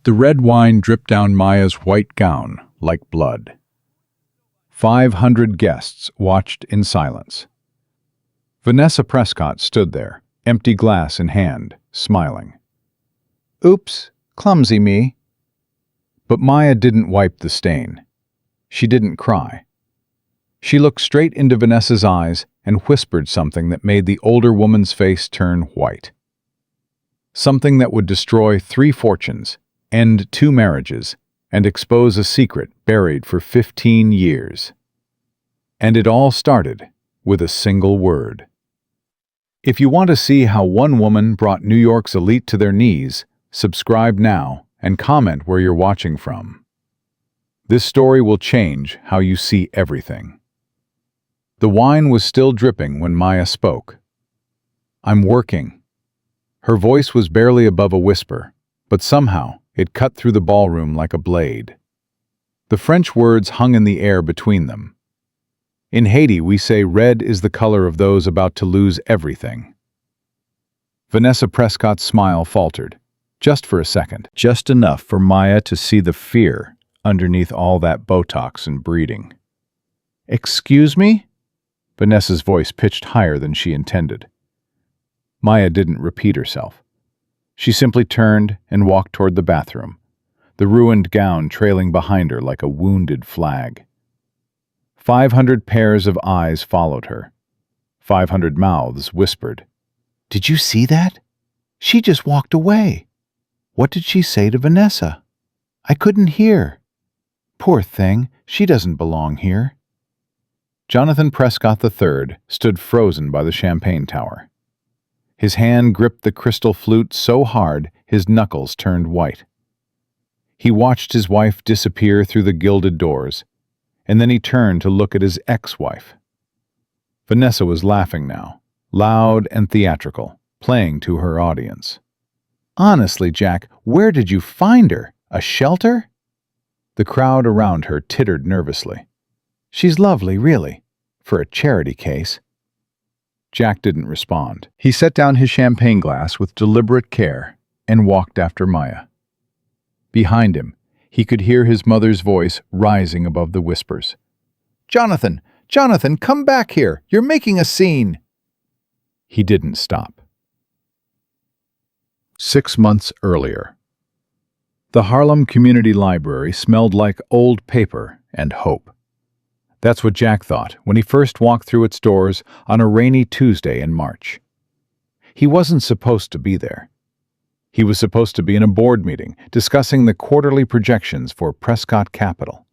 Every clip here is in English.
The red wine dripped down Maya's white gown like blood. 500 guests watched in silence. Vanessa Prescott stood there, empty glass in hand, smiling. "Oops, clumsy me." But Maya didn't wipe the stain. She didn't cry. She looked straight into Vanessa's eyes and whispered something that made the older woman's face turn white. Something that would destroy 3 fortunes, end 2 marriages, and expose a secret buried for 15 years. And it all started with a single word. If you want to see how one woman brought New York's elite to their knees, subscribe now and comment where you're watching from. This story will change how you see everything. The wine was still dripping when Maya spoke. "I'm working." Her voice was barely above a whisper, but somehow it cut through the ballroom like a blade. The French words hung in the air between them. In Haiti, we say red is the color of those about to lose everything. Vanessa Prescott's smile faltered, just for a second, just enough for Maya to see the fear underneath all that Botox and breeding. "Excuse me?" Vanessa's voice pitched higher than she intended. Maya didn't repeat herself. She simply turned and walked toward the bathroom, the ruined gown trailing behind her like a wounded flag. 500 pairs of eyes followed her. 500 mouths whispered, "Did you see that? She just walked away. What did she say to Vanessa? I couldn't hear. Poor thing, she doesn't belong here." Jonathan Prescott III stood frozen by the champagne tower. His hand gripped the crystal flute so hard his knuckles turned white. He watched his wife disappear through the gilded doors, and then he turned to look at his ex-wife. Vanessa was laughing now, loud and theatrical, playing to her audience. "Honestly, Jack, where did you find her? A shelter?" The crowd around her tittered nervously. "She's lovely, really, for a charity case." Jack didn't respond. He set down his champagne glass with deliberate care and walked after Maya. Behind him, he could hear his mother's voice rising above the whispers. "Jonathan! Jonathan, come back here! You're making a scene!" He didn't stop. 6 months earlier. The Harlem Community Library smelled like old paper and hope. That's what Jack thought when he first walked through its doors on a rainy Tuesday in March. He wasn't supposed to be there. He was supposed to be in a board meeting discussing the quarterly projections for Prescott Capital.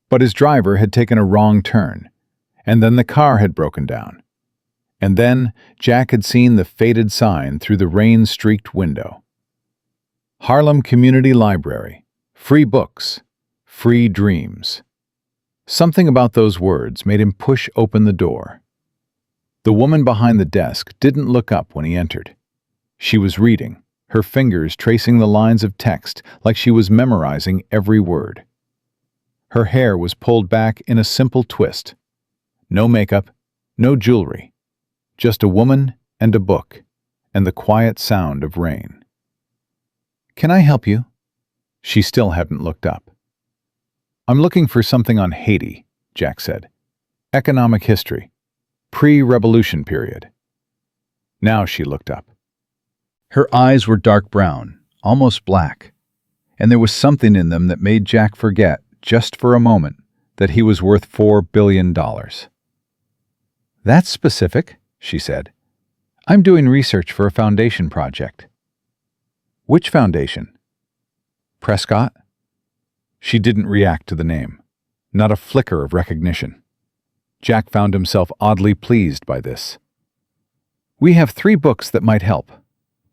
But his driver had taken a wrong turn, and then the car had broken down. And then Jack had seen the faded sign through the rain-streaked window. Harlem Community Library. Free books. Free dreams. Something about those words made him push open the door. The woman behind the desk didn't look up when he entered. She was reading, her fingers tracing the lines of text like she was memorizing every word. Her hair was pulled back in a simple twist. No makeup, no jewelry. Just a woman and a book, and the quiet sound of rain. "Can I help you?" She still hadn't looked up. "I'm looking for something on Haiti," Jack said. "Economic history. Pre-revolution period." Now she looked up. Her eyes were dark brown, almost black, and there was something in them that made Jack forget, just for a moment, that he was worth $4 billion. "That's specific," she said. "I'm doing research for a foundation project." "Which foundation?" "Prescott?" She didn't react to the name, not a flicker of recognition. Jack found himself oddly pleased by this. "We have 3 books that might help.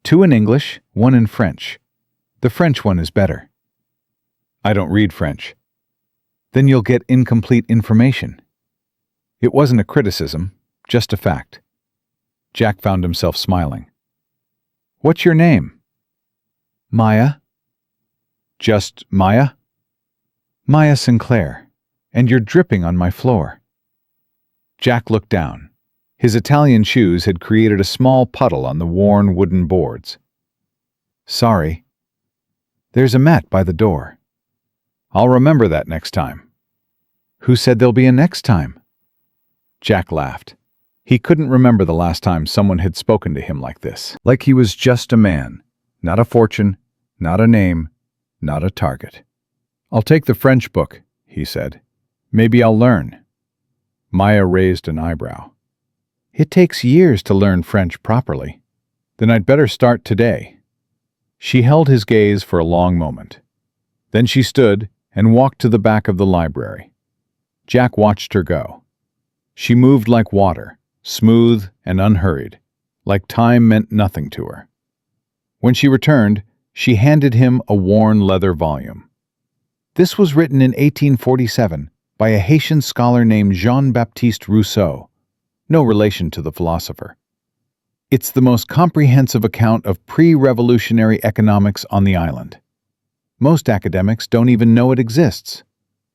2 in English, 1 in French. The French one is better." "I don't read French." "Then you'll get incomplete information." It wasn't a criticism, just a fact. Jack found himself smiling. "What's your name?" "Maya." "Just Maya?" "Maya Sinclair, and you're dripping on my floor." Jack looked down. His Italian shoes had created a small puddle on the worn wooden boards. "Sorry." There's a mat by the door. I'll remember that next time. Who said there'll be a next time? Jack laughed. He couldn't remember the last time someone had spoken to him like this. Like he was just a man, not a fortune, not a name, not a target. I'll take the French book, he said. Maybe I'll learn. Maya raised an eyebrow. It takes years to learn French properly. Then I'd better start today. She held his gaze for a long moment. Then she stood and walked to the back of the library. Jack watched her go. She moved like water, smooth and unhurried, like time meant nothing to her. When she returned, she handed him a worn leather volume. This was written in 1847 by a Haitian scholar named Jean-Baptiste Rousseau, no relation to the philosopher. It's the most comprehensive account of pre-revolutionary economics on the island. Most academics don't even know it exists.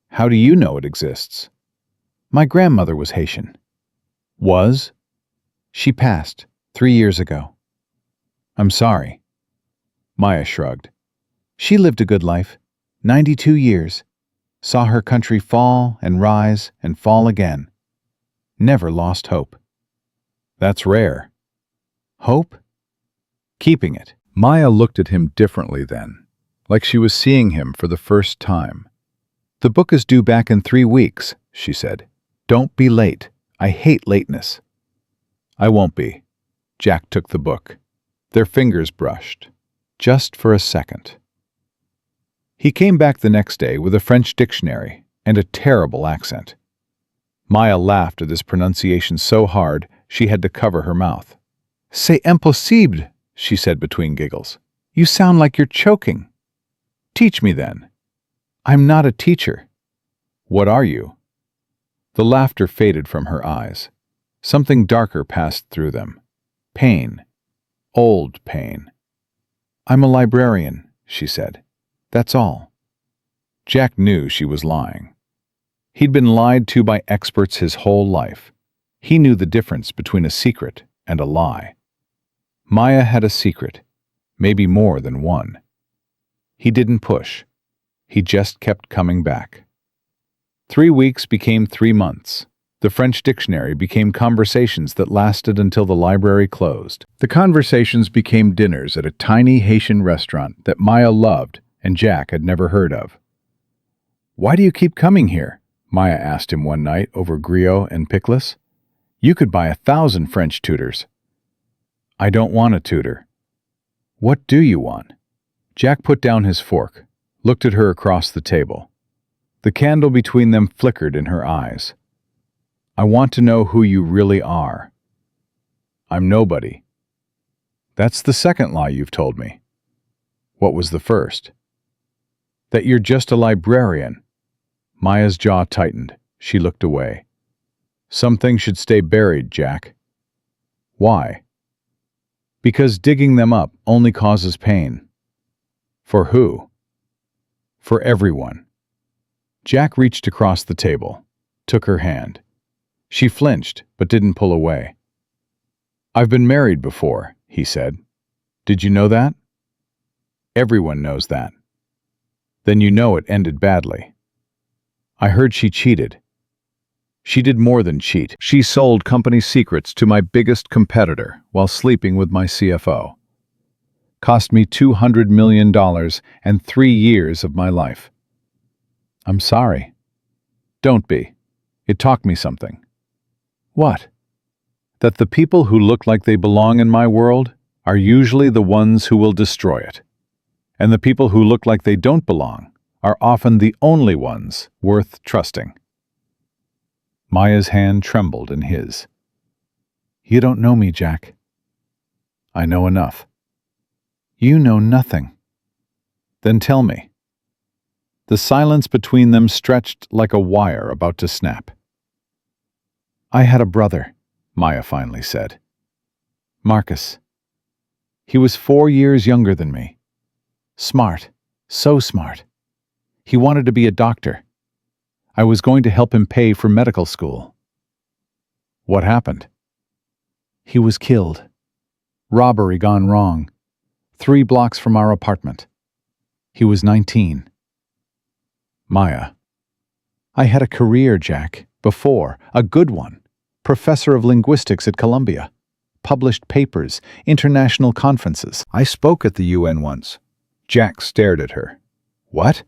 How do you know it exists? My grandmother was Haitian. Was? She passed 3 years ago. I'm sorry. Maya shrugged. She lived a good life, 92 years, saw her country fall and rise and fall again. Never lost hope. That's rare. Hope? Keeping it. Maya looked at him differently then, like she was seeing him for the first time. The book is due back in 3 weeks, she said. Don't be late. I hate lateness. I won't be. Jack took the book. Their fingers brushed. Just for a second. He came back the next day with a French dictionary and a terrible accent. Maya laughed at his pronunciation so hard she had to cover her mouth. C'est impossible, she said between giggles. You sound like you're choking. Teach me then. I'm not a teacher. What are you? The laughter faded from her eyes. Something darker passed through them. Pain. Old pain. I'm a librarian, she said. That's all. Jack knew she was lying. He'd been lied to by experts his whole life. He knew the difference between a secret and a lie. Maya had a secret, maybe more than one. He didn't push. He just kept coming back. 3 weeks became 3 months. The French dictionary became conversations that lasted until the library closed. The conversations became dinners at a tiny Haitian restaurant that Maya loved and Jack had never heard of. Why do you keep coming here? Maya asked him one night over griot and pickles. You could buy 1,000 French tutors. I don't want a tutor. What do you want? Jack put down his fork, looked at her across the table. The candle between them flickered in her eyes. I want to know who you really are. I'm nobody. That's the second lie you've told me. What was the first? That you're just a librarian. Maya's jaw tightened. She looked away. Some things should stay buried, Jack. Why? Because digging them up only causes pain. For who? For everyone. Jack reached across the table, took her hand. She flinched, but didn't pull away. I've been married before, he said. Did you know that? Everyone knows that. Then you know it ended badly. I heard she cheated. She did more than cheat. She sold company secrets to my biggest competitor while sleeping with my CFO. Cost me $200 million and 3 years of my life. I'm sorry. Don't be. It taught me something. What? That the people who look like they belong in my world are usually the ones who will destroy it. And the people who look like they don't belong are often the only ones worth trusting. Maya's hand trembled in his. You don't know me, Jack. I know enough. You know nothing. Then tell me. The silence between them stretched like a wire about to snap. I had a brother, Maya finally said. Marcus. He was 4 years younger than me. Smart, so smart. He wanted to be a doctor. I was going to help him pay for medical school. What happened? He was killed. Robbery gone wrong. 3 blocks from our apartment. He was 19. Maya. I had a career, Jack, before, a good one. Professor of linguistics at Columbia. Published papers, international conferences. I spoke at the UN once. Jack stared at her. What?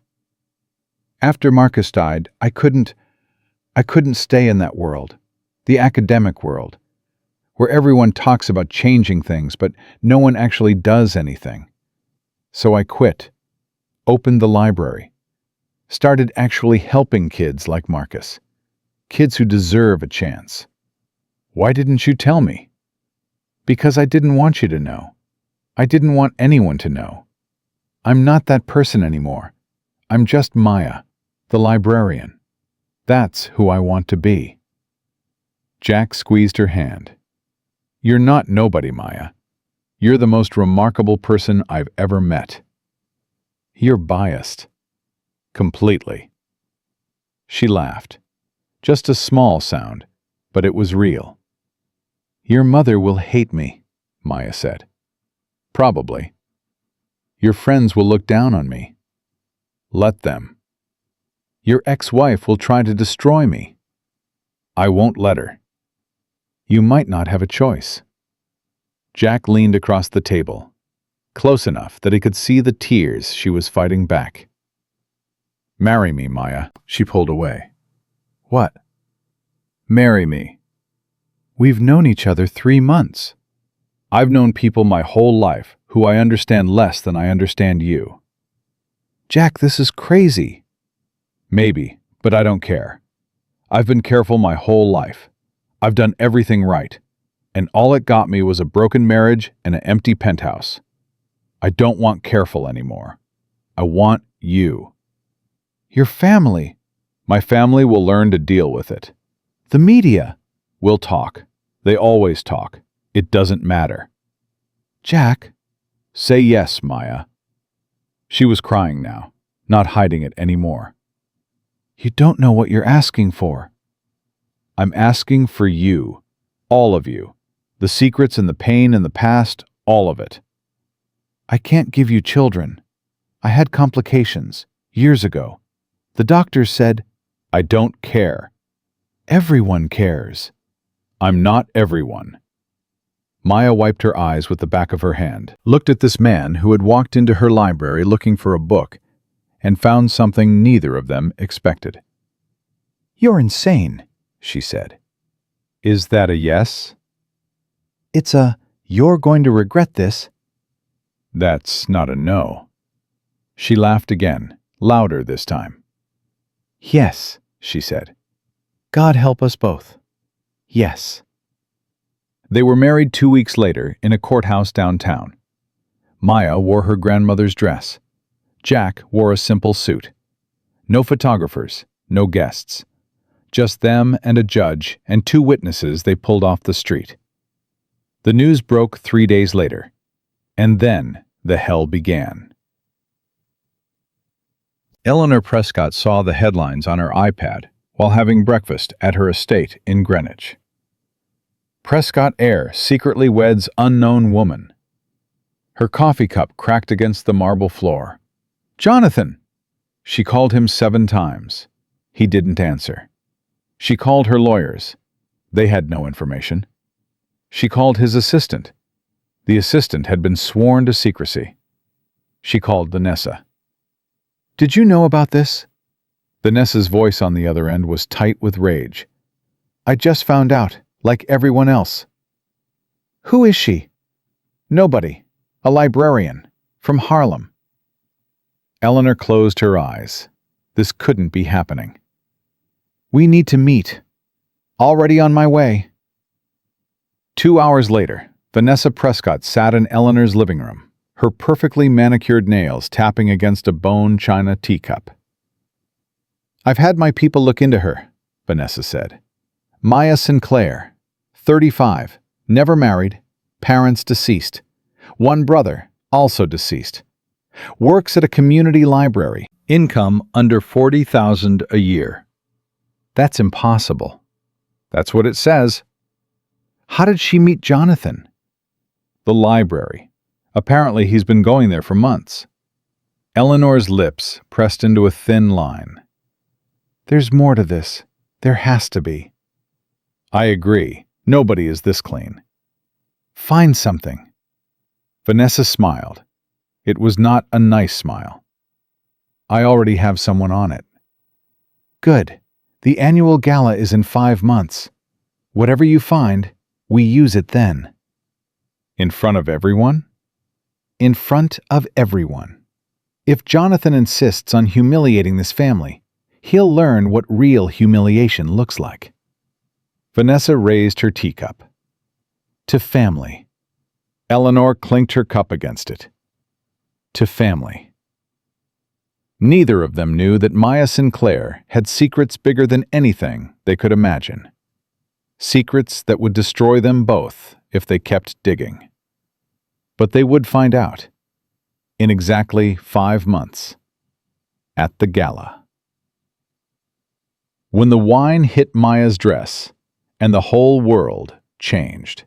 After Marcus died, I couldn't stay in that world. The academic world. Where everyone talks about changing things, but no one actually does anything. So I quit. Opened the library. Started actually helping kids like Marcus. Kids who deserve a chance. Why didn't you tell me? Because I didn't want you to know. I didn't want anyone to know. I'm not that person anymore. I'm just Maya, the librarian. That's who I want to be. Jack squeezed her hand. You're not nobody, Maya. You're the most remarkable person I've ever met. You're biased. Completely. She laughed. Just a small sound, but it was real. Your mother will hate me, Maya said. Probably. Your friends will look down on me. Let them. Your ex-wife will try to destroy me. I won't let her. You might not have a choice. Jack leaned across the table, close enough that he could see the tears she was fighting back. Marry me, Maya. She pulled away. What? Marry me. We've known each other 3 months. I've known people my whole life who I understand less than I understand you. Jack, this is crazy. Maybe, but I don't care. I've been careful my whole life. I've done everything right, and all it got me was a broken marriage and an empty penthouse. I don't want careful anymore. I want you. Your family. My family will learn to deal with it. The media. We'll talk. They always talk. It doesn't matter. Jack. Say yes, Maya. She was crying now, not hiding it anymore. You don't know what you're asking for. I'm asking for you. All of you. The secrets and the pain and the past, all of it. I can't give you children. I had complications, years ago. The doctors said, I don't care. Everyone cares. I'm not everyone. Maya wiped her eyes with the back of her hand, looked at this man who had walked into her library looking for a book, and found something neither of them expected. You're insane, she said. Is that a yes? It's a, you're going to regret this. That's not a no. She laughed again, louder this time. Yes, she said. God help us both. Yes. They were married 2 weeks later in a courthouse downtown. Maya wore her grandmother's dress. Jack wore a simple suit. No photographers, no guests. Just them and a judge and 2 witnesses they pulled off the street. The news broke 3 days later. And then the hell began. Eleanor Prescott saw the headlines on her iPad while having breakfast at her estate in Greenwich. Prescott heir secretly weds unknown woman. Her coffee cup cracked against the marble floor. Jonathan! She called him 7 times. He didn't answer. She called her lawyers. They had no information. She called his assistant. The assistant had been sworn to secrecy. She called Vanessa. Did you know about this? Vanessa's voice on the other end was tight with rage. I just found out, like everyone else. Who is she? Nobody. A librarian. From Harlem. Eleanor closed her eyes. This couldn't be happening. We need to meet. Already on my way. 2 hours later, Vanessa Prescott sat in Eleanor's living room, her perfectly manicured nails tapping against a bone china teacup. I've had my people look into her, Vanessa said. Maya Sinclair, 35, never married, parents deceased. 1 brother, also deceased. Works at a community library, income under $40,000 a year. That's impossible. That's what it says. How did she meet Jonathan? The library. Apparently he's been going there for months. Eleanor's lips pressed into a thin line. There's more to this. There has to be. I agree. Nobody is this clean. Find something. Vanessa smiled. It was not a nice smile. I already have someone on it. Good. The annual gala is in 5 months. Whatever you find, we use it then. In front of everyone? In front of everyone. If Jonathan insists on humiliating this family, he'll learn what real humiliation looks like. Vanessa raised her teacup. To family. Eleanor clinked her cup against it. To family. Neither of them knew that Maya Sinclair had secrets bigger than anything they could imagine. Secrets that would destroy them both if they kept digging. But they would find out. In exactly 5 months. At the gala. When the wine hit Maya's dress, and the whole world changed.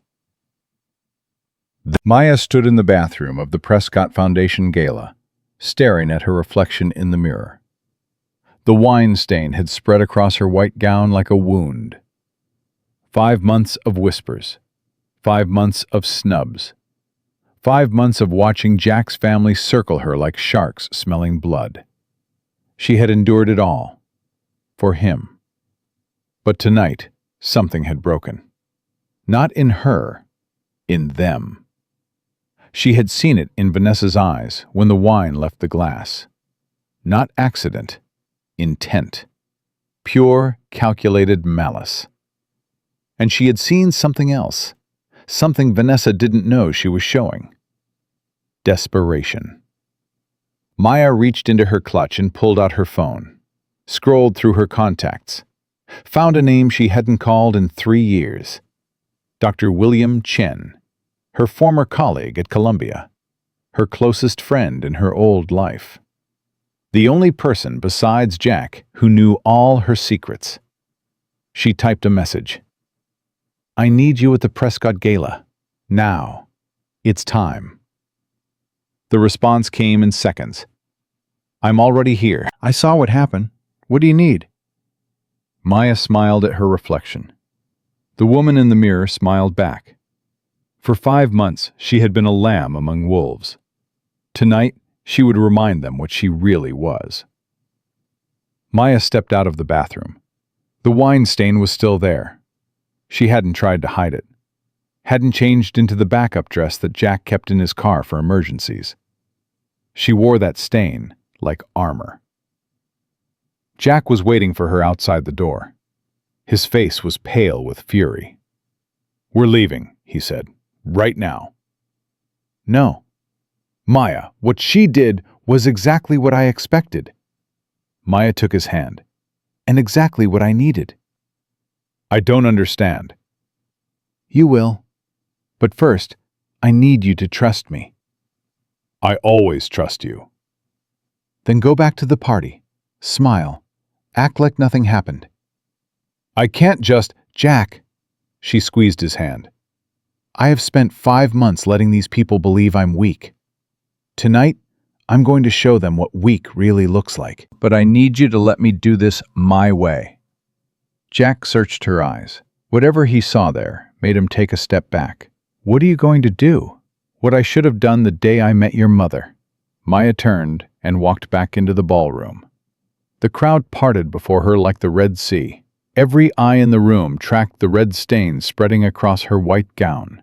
Maya stood in the bathroom of the Prescott Foundation gala, staring at her reflection in the mirror. The wine stain had spread across her white gown like a wound. 5 months of whispers. 5 months of snubs. 5 months of watching Jack's family circle her like sharks smelling blood. She had endured it all. For him. But tonight, something had broken. Not in her, in them. She had seen it in Vanessa's eyes when the wine left the glass. Not accident, intent. Pure, calculated malice. And she had seen something else, something Vanessa didn't know she was showing. Desperation. Maya reached into her clutch and pulled out her phone, scrolled through her contacts, found a name she hadn't called in 3 years. Dr. William Chen, her former colleague at Columbia, her closest friend in her old life. The only person besides Jack who knew all her secrets. She typed a message. I need you at the Prescott Gala. Now. It's time. The response came in seconds. I'm already here. I saw what happened. What do you need? Maya smiled at her reflection. The woman in the mirror smiled back. For 5 months, she had been a lamb among wolves. Tonight, she would remind them what she really was. Maya stepped out of the bathroom. The wine stain was still there. She hadn't tried to hide it. Hadn't changed into the backup dress that Jack kept in his car for emergencies. She wore that stain like armor. Jack was waiting for her outside the door. His face was pale with fury. We're leaving, he said. Right now. No. Maya, what she did was exactly what I expected. Maya took his hand. And exactly what I needed. I don't understand. You will. But first, I need you to trust me. I always trust you. Then go back to the party. Smile. Act like nothing happened. I can't just... Jack. She squeezed his hand. I have spent 5 months letting these people believe I'm weak. Tonight, I'm going to show them what weak really looks like. But I need you to let me do this my way. Jack searched her eyes. Whatever he saw there made him take a step back. What are you going to do? What I should have done the day I met your mother. Maya turned and walked back into the ballroom. The crowd parted before her like the Red Sea. Every eye in the room tracked the red stains spreading across her white gown.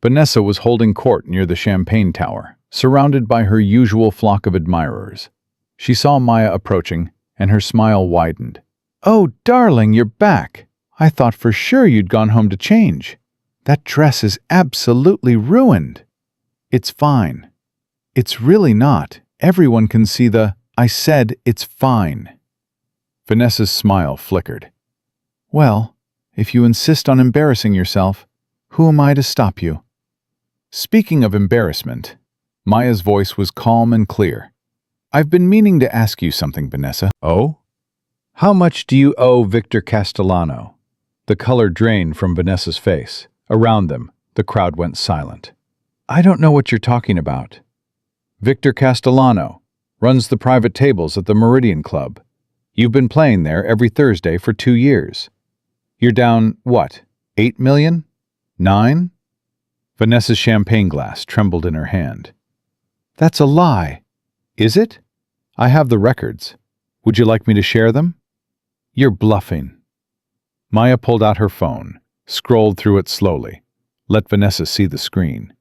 Vanessa was holding court near the champagne tower, surrounded by her usual flock of admirers. She saw Maya approaching, and her smile widened. Oh, darling, you're back. I thought for sure you'd gone home to change. That dress is absolutely ruined. It's fine. It's really not. Everyone can see the... I said it's fine. Vanessa's smile flickered. Well, if you insist on embarrassing yourself, who am I to stop you? Speaking of embarrassment, Maya's voice was calm and clear. I've been meaning to ask you something, Vanessa. Oh? How much do you owe Victor Castellano? The color drained from Vanessa's face. Around them, the crowd went silent. I don't know what you're talking about. Victor Castellano, Runs the private tables at the Meridian Club. You've been playing there every Thursday for 2 years. You're down, what, 8 million? 9? Vanessa's champagne glass trembled in her hand. That's a lie. Is it? I have the records. Would you like me to share them? You're bluffing. Maya pulled out her phone, scrolled through it slowly. Let Vanessa see the screen.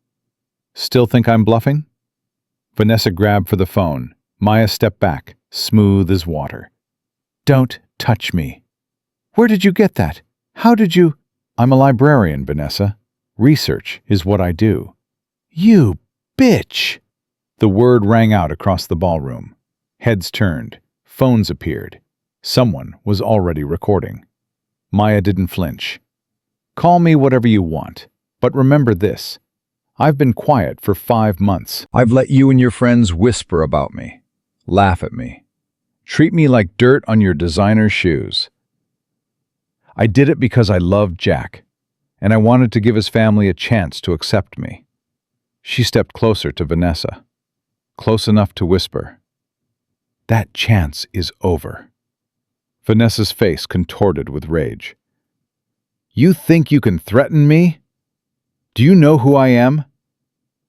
Still think I'm bluffing? Vanessa grabbed for the phone. Maya stepped back, smooth as water. Don't touch me. Where did you get that? How did you? I'm a librarian, Vanessa. Research is what I do. You bitch! The word rang out across the ballroom. Heads turned. Phones appeared. Someone was already recording. Maya didn't flinch. Call me whatever you want, but remember this. I've been quiet for 5 months. I've let you and your friends whisper about me, laugh at me, treat me like dirt on your designer shoes. I did it because I loved Jack, and I wanted to give his family a chance to accept me. She stepped closer to Vanessa, close enough to whisper, That chance is over. Vanessa's face contorted with rage. You think you can threaten me? Do you know who I am?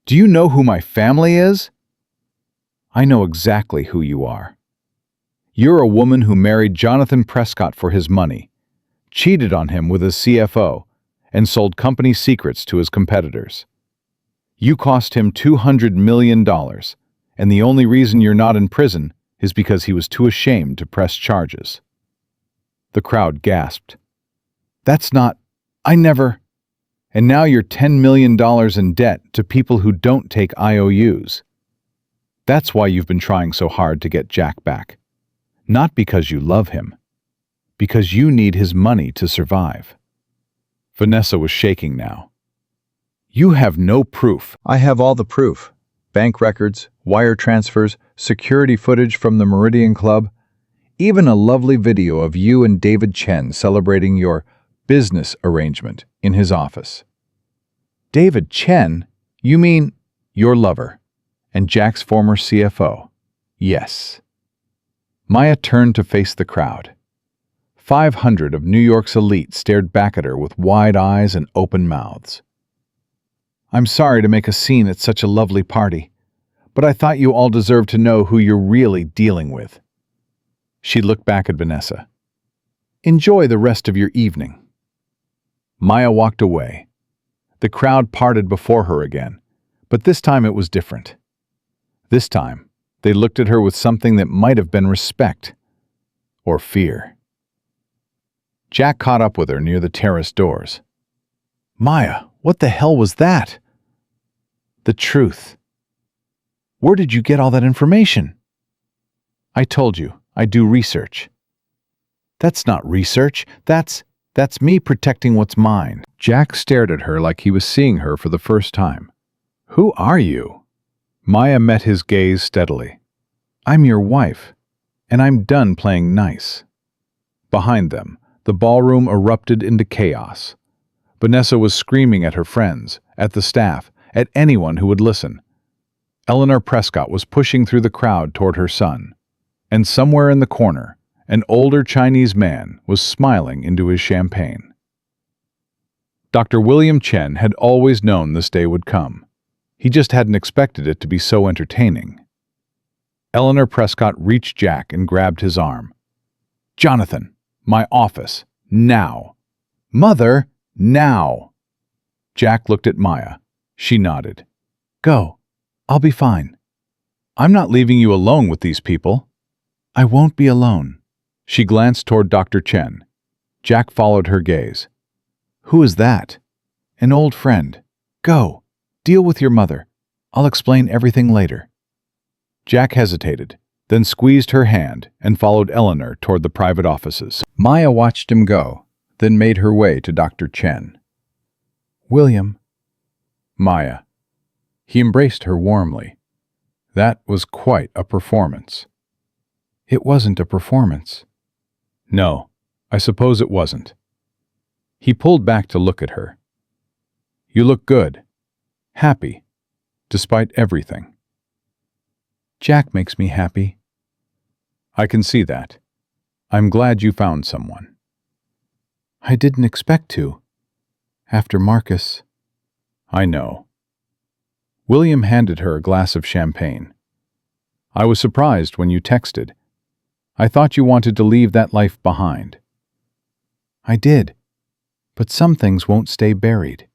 Do you know who my family is? I know exactly who you are. You're a woman who married Jonathan Prescott for his money, cheated on him with his CFO, and sold company secrets to his competitors. You cost him $200 million, and the only reason you're not in prison is because he was too ashamed to press charges. The crowd gasped. That's not... I never... And now you're $10 million in debt to people who don't take IOUs. That's why you've been trying so hard to get Jack back. Not because you love him. Because you need his money to survive. Vanessa was shaking now. You have no proof. I have all the proof. Bank records, wire transfers, security footage from the Meridian Club, even a lovely video of you and David Chen celebrating your business arrangement in his office. David Chen? You mean your lover and Jack's former CFO? Yes. Maya turned to face the crowd. 500 of New York's elite stared back at her with wide eyes and open mouths. I'm sorry to make a scene at such a lovely party, but I thought you all deserved to know who you're really dealing with. She looked back at Vanessa. Enjoy the rest of your evening. Maya walked away. The crowd parted before her again, but this time it was different. This time, they looked at her with something that might have been respect or fear. Jack caught up with her near the terrace doors. Maya, what the hell was that? The truth. Where did you get all that information? I told you, I do research. That's not research, that's me protecting what's mine. Jack stared at her like he was seeing her for the first time. Who are you? Maya met his gaze steadily. I'm your wife, and I'm done playing nice. Behind them, the ballroom erupted into chaos. Vanessa was screaming at her friends, at the staff, at anyone who would listen. Eleanor Prescott was pushing through the crowd toward her son, and somewhere in the corner, an older Chinese man was smiling into his champagne. Dr. William Chen had always known this day would come. He just hadn't expected it to be so entertaining. Eleanor Prescott reached Jack and grabbed his arm. Jonathan, my office, now. Mother, now. Jack looked at Maya. She nodded. Go. I'll be fine. I'm not leaving you alone with these people. I won't be alone. She glanced toward Dr. Chen. Jack followed her gaze. Who is that? An old friend. Go. Deal with your mother. I'll explain everything later. Jack hesitated, then squeezed her hand and followed Eleanor toward the private offices. Maya watched him go, then made her way to Dr. Chen. William. Maya. He embraced her warmly. That was quite a performance. It wasn't a performance. No, I suppose it wasn't. He pulled back to look at her. You look good, happy, despite everything. Jack makes me happy. I can see that. I'm glad you found someone. I didn't expect to. After Marcus. I know. William handed her a glass of champagne. I was surprised when you texted. I thought you wanted to leave that life behind. I did, but some things won't stay buried.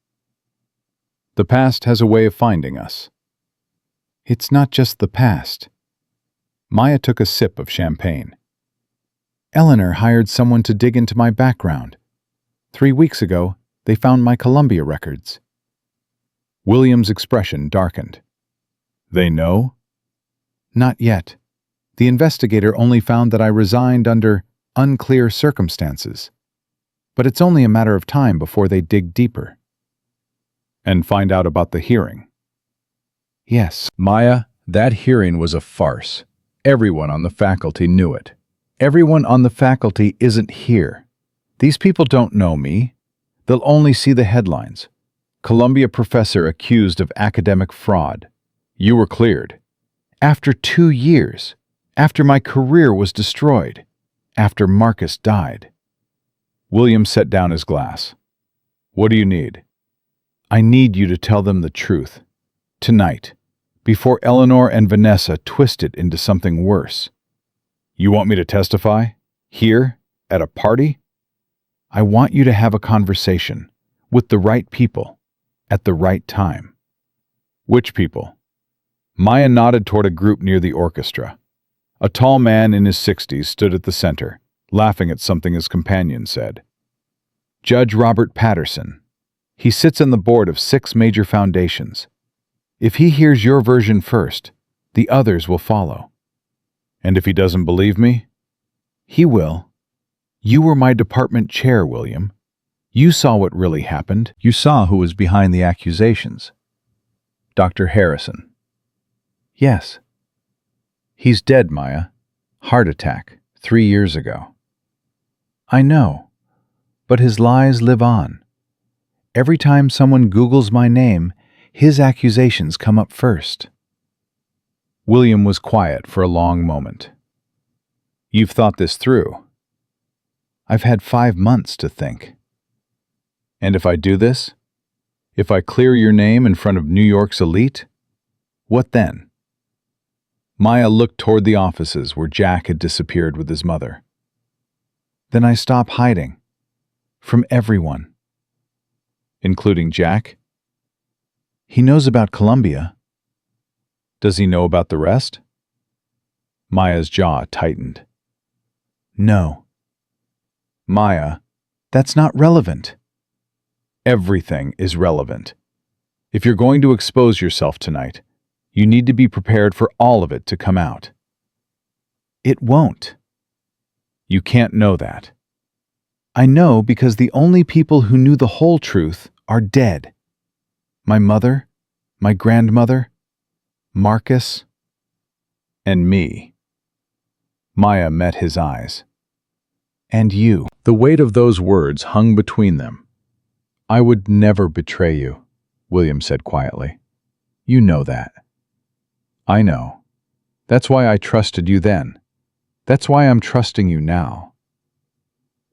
The past has a way of finding us. It's not just the past. Maya took a sip of champagne. Eleanor hired someone to dig into my background. 3 weeks ago, they found my Columbia records. William's expression darkened. They know? Not yet. The investigator only found that I resigned under unclear circumstances. But it's only a matter of time before they dig deeper. And find out about the hearing. Yes. Maya, that hearing was a farce. Everyone on the faculty knew it. Everyone on the faculty isn't here. These people don't know me. They'll only see the headlines. Columbia professor accused of academic fraud. You were cleared. After 2 years. After my career was destroyed. After Marcus died. William set down his glass. What do you need? I need you to tell them the truth. Tonight. Before Eleanor and Vanessa twist it into something worse. You want me to testify? Here? At a party? I want you to have a conversation. With the right people. At the right time. Which people? Maya nodded toward a group near the orchestra. A tall man in his 60s stood at the center, laughing at something his companion said. Judge Robert Patterson. He sits on the board of 6 major foundations. If he hears your version first, the others will follow. And if he doesn't believe me? He will. You were my department chair, William. You saw what really happened. You saw who was behind the accusations. Dr. Harrison. Yes. He's dead, Maya. Heart attack, 3 years ago. I know, but his lies live on. Every time someone Googles my name, his accusations come up first. William was quiet for a long moment. You've thought this through. I've had 5 months to think. And if I do this? If I clear your name in front of New York's elite? What then? Maya looked toward the offices where Jack had disappeared with his mother. Then I stop hiding. From everyone. Including Jack? He knows about Columbia. Does he know about the rest? Maya's jaw tightened. No. Maya, that's not relevant. Everything is relevant. If you're going to expose yourself tonight, you need to be prepared for all of it to come out. It won't. You can't know that. I know because the only people who knew the whole truth are dead. My mother, my grandmother, Marcus, and me. Maya met his eyes. And you. The weight of those words hung between them. I would never betray you, William said quietly. You know that. I know. That's why I trusted you then. That's why I'm trusting you now.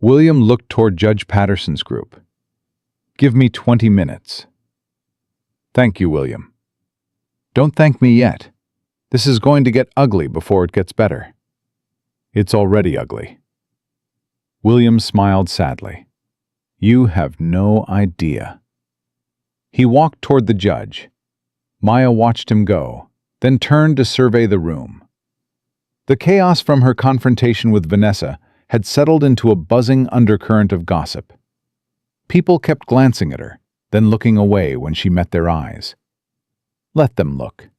William looked toward Judge Patterson's group. Give me 20 minutes. Thank you, William. Don't thank me yet. This is going to get ugly before it gets better. It's already ugly. William smiled sadly. You have no idea. He walked toward the judge. Maya watched him go, then turned to survey the room. The chaos from her confrontation with Vanessa had settled into a buzzing undercurrent of gossip. People kept glancing at her, then looking away when she met their eyes. Let them look.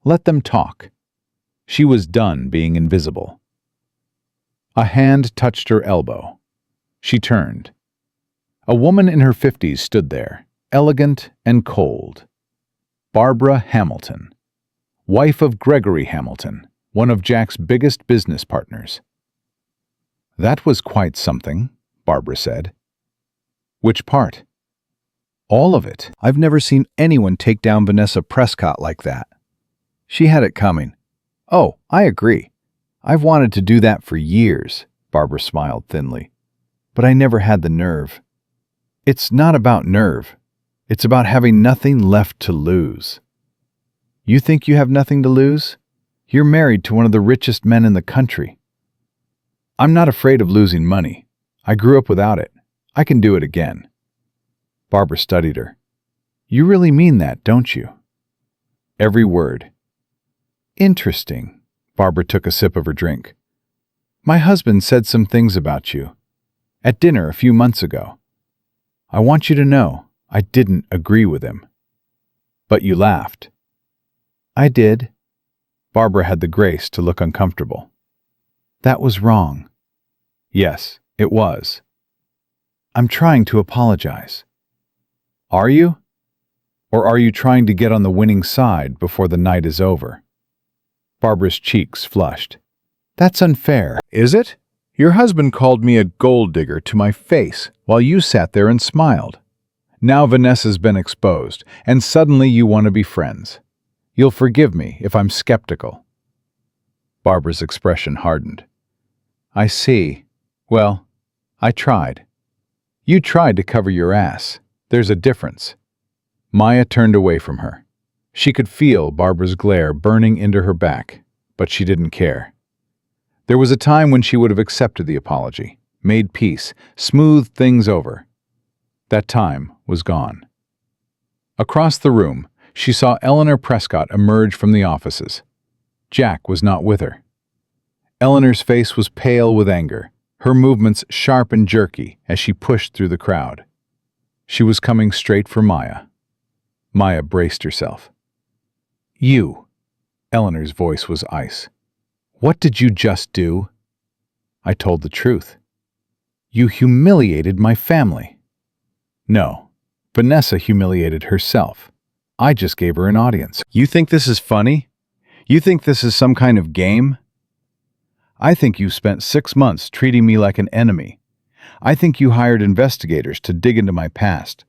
Let them talk. She was done being invisible. A hand touched her elbow. She turned. A woman in her 50s stood there, elegant and cold. Barbara Hamilton, wife of Gregory Hamilton, one of Jack's biggest business partners. That was quite something, Barbara said. Which part? All of it. I've never seen anyone take down Vanessa Prescott like that. She had it coming. Oh, I agree. I've wanted to do that for years, Barbara smiled thinly. But I never had the nerve. It's not about nerve. It's about having nothing left to lose. You think you have nothing to lose? You're married to one of the richest men in the country. I'm not afraid of losing money. I grew up without it. I can do it again. Barbara studied her. You really mean that, don't you? Every word. Interesting. Barbara took a sip of her drink. My husband said some things about you. At dinner a few months ago. I want you to know I didn't agree with him. But you laughed. I did. Barbara had the grace to look uncomfortable. That was wrong. Yes, it was. I'm trying to apologize. Are you? Or are you trying to get on the winning side before the night is over? Barbara's cheeks flushed. That's unfair, is it? Your husband called me a gold digger to my face while you sat there and smiled. Now Vanessa's been exposed, and suddenly you want to be friends. You'll forgive me if I'm skeptical. Barbara's expression hardened. I see. Well, I tried. You tried to cover your ass. There's a difference. Maya turned away from her. She could feel Barbara's glare burning into her back, but she didn't care. There was a time when she would have accepted the apology, made peace, smoothed things over. That time was gone. Across the room, she saw Eleanor Prescott emerge from the offices. Jack was not with her. Eleanor's face was pale with anger, her movements sharp and jerky as she pushed through the crowd. She was coming straight for Maya. Maya braced herself. You. Eleanor's voice was ice. What did you just do? I told the truth. You humiliated my family. No, Vanessa humiliated herself. I just gave her an audience. You think this is funny? You think this is some kind of game? I think you spent 6 months treating me like an enemy. I think you hired investigators to dig into my past.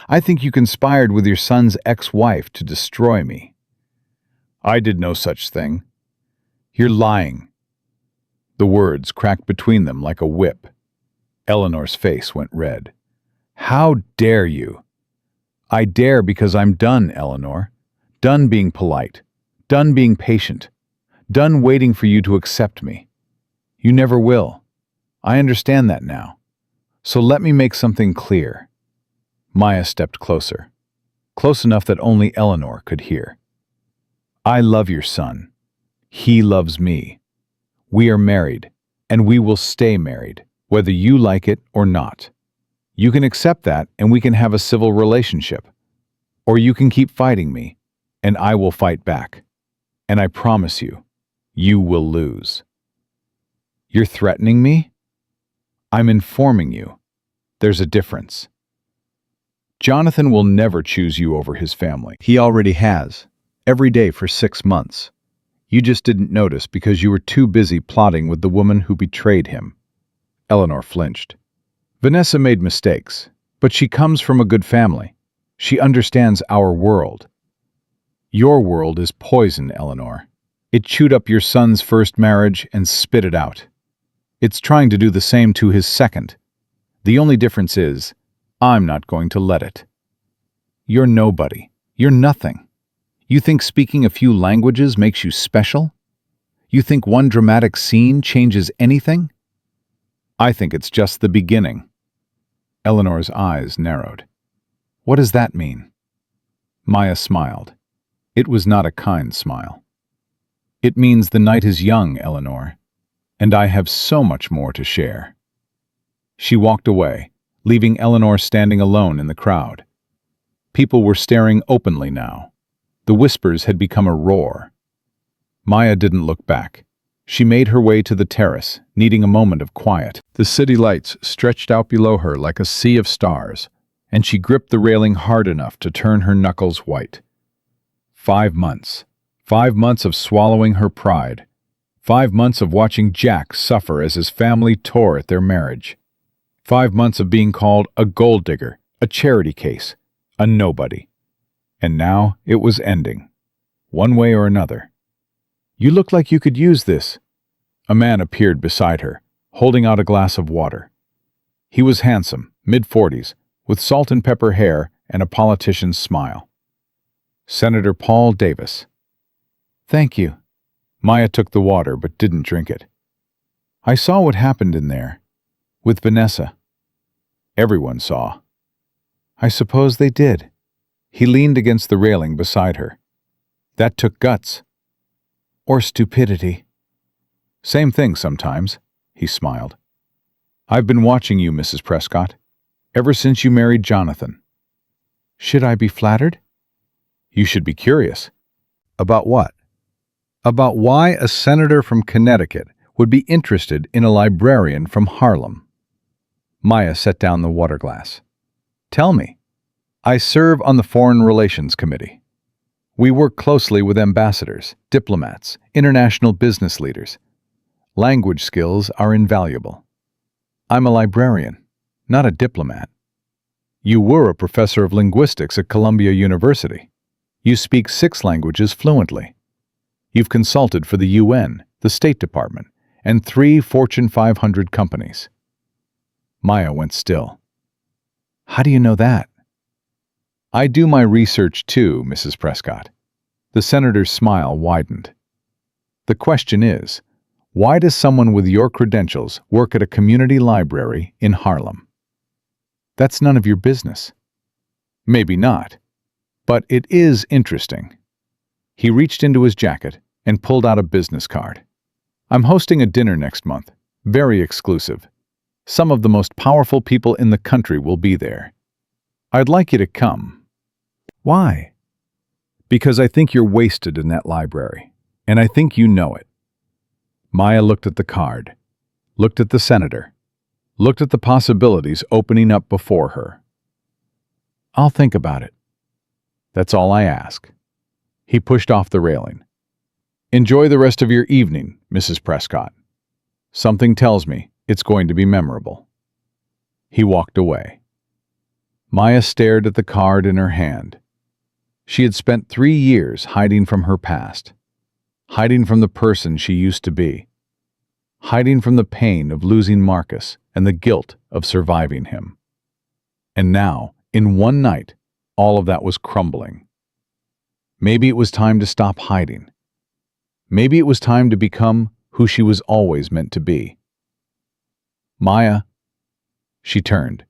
I think you conspired with your son's ex-wife to destroy me. I did no such thing. You're lying. The words cracked between them like a whip. Eleanor's face went red. How dare you? I dare because I'm done, Eleanor. Done being polite. Done being patient. Done waiting for you to accept me. You never will. I understand that now. So let me make something clear. Maya stepped closer. Close enough that only Eleanor could hear. I love your son. He loves me. We are married, and we will stay married, whether you like it or not. You can accept that, and we can have a civil relationship. Or you can keep fighting me, and I will fight back. And I promise you, you will lose. You're threatening me? I'm informing you. There's a difference. Jonathan will never choose you over his family. He already has, every day for 6 months. You just didn't notice because you were too busy plotting with the woman who betrayed him. Eleanor flinched. Vanessa made mistakes, but she comes from a good family. She understands our world. Your world is poison, Eleanor. It chewed up your son's first marriage and spit it out. It's trying to do the same to his second. The only difference is, I'm not going to let it. You're nobody. You're nothing. You think speaking a few languages makes you special? You think one dramatic scene changes anything? I think it's just the beginning. Eleanor's eyes narrowed. What does that mean? Maya smiled. It was not a kind smile. It means the night is young, Eleanor, and I have so much more to share. She walked away, leaving Eleanor standing alone in the crowd. People were staring openly now. The whispers had become a roar. Maya didn't look back. She made her way to the terrace, needing a moment of quiet. The city lights stretched out below her like a sea of stars, and she gripped the railing hard enough to turn her knuckles white. 5 months. 5 months of swallowing her pride. 5 months of watching Jack suffer as his family tore at their marriage. 5 months of being called a gold digger, a charity case, a nobody. And now it was ending, one way or another. You look like you could use this. A man appeared beside her, holding out a glass of water. He was handsome, mid-40s, with salt and pepper hair and a politician's smile. Senator Paul Davis. Thank you. Maya took the water but didn't drink it. I saw what happened in there. With Vanessa. Everyone saw. I suppose they did. He leaned against the railing beside her. That took guts. Or stupidity. Same thing sometimes, he smiled. I've been watching you, Mrs. Prescott, ever since you married Jonathan. Should I be flattered? You should be curious. About what? About why a senator from Connecticut would be interested in a librarian from Harlem. Maya set down the water glass. Tell me. I serve on the Foreign Relations Committee. We work closely with ambassadors, diplomats, international business leaders. Language skills are invaluable. I'm a librarian, not a diplomat. You were a professor of linguistics at Columbia University. You speak 6 languages fluently. You've consulted for the UN, the State Department, and 3 Fortune 500 companies. Maya went still. How do you know that? I do my research too, Mrs. Prescott. The senator's smile widened. The question is, why does someone with your credentials work at a community library in Harlem? That's none of your business. Maybe not, but it is interesting. He reached into his jacket and pulled out a business card. I'm hosting a dinner next month, very exclusive. Some of the most powerful people in the country will be there. I'd like you to come. Why? Because I think you're wasted in that library, and I think you know it. Maya looked at the card, looked at the senator, looked at the possibilities opening up before her. I'll think about it. That's all I ask. He pushed off the railing. Enjoy the rest of your evening, Mrs. Prescott. Something tells me it's going to be memorable. He walked away. Maya stared at the card in her hand. She had spent 3 years hiding from her past, hiding from the person she used to be, hiding from the pain of losing Marcus and the guilt of surviving him. And now, in one night, all of that was crumbling. Maybe it was time to stop hiding. Maybe it was time to become who she was always meant to be. Maya. She turned.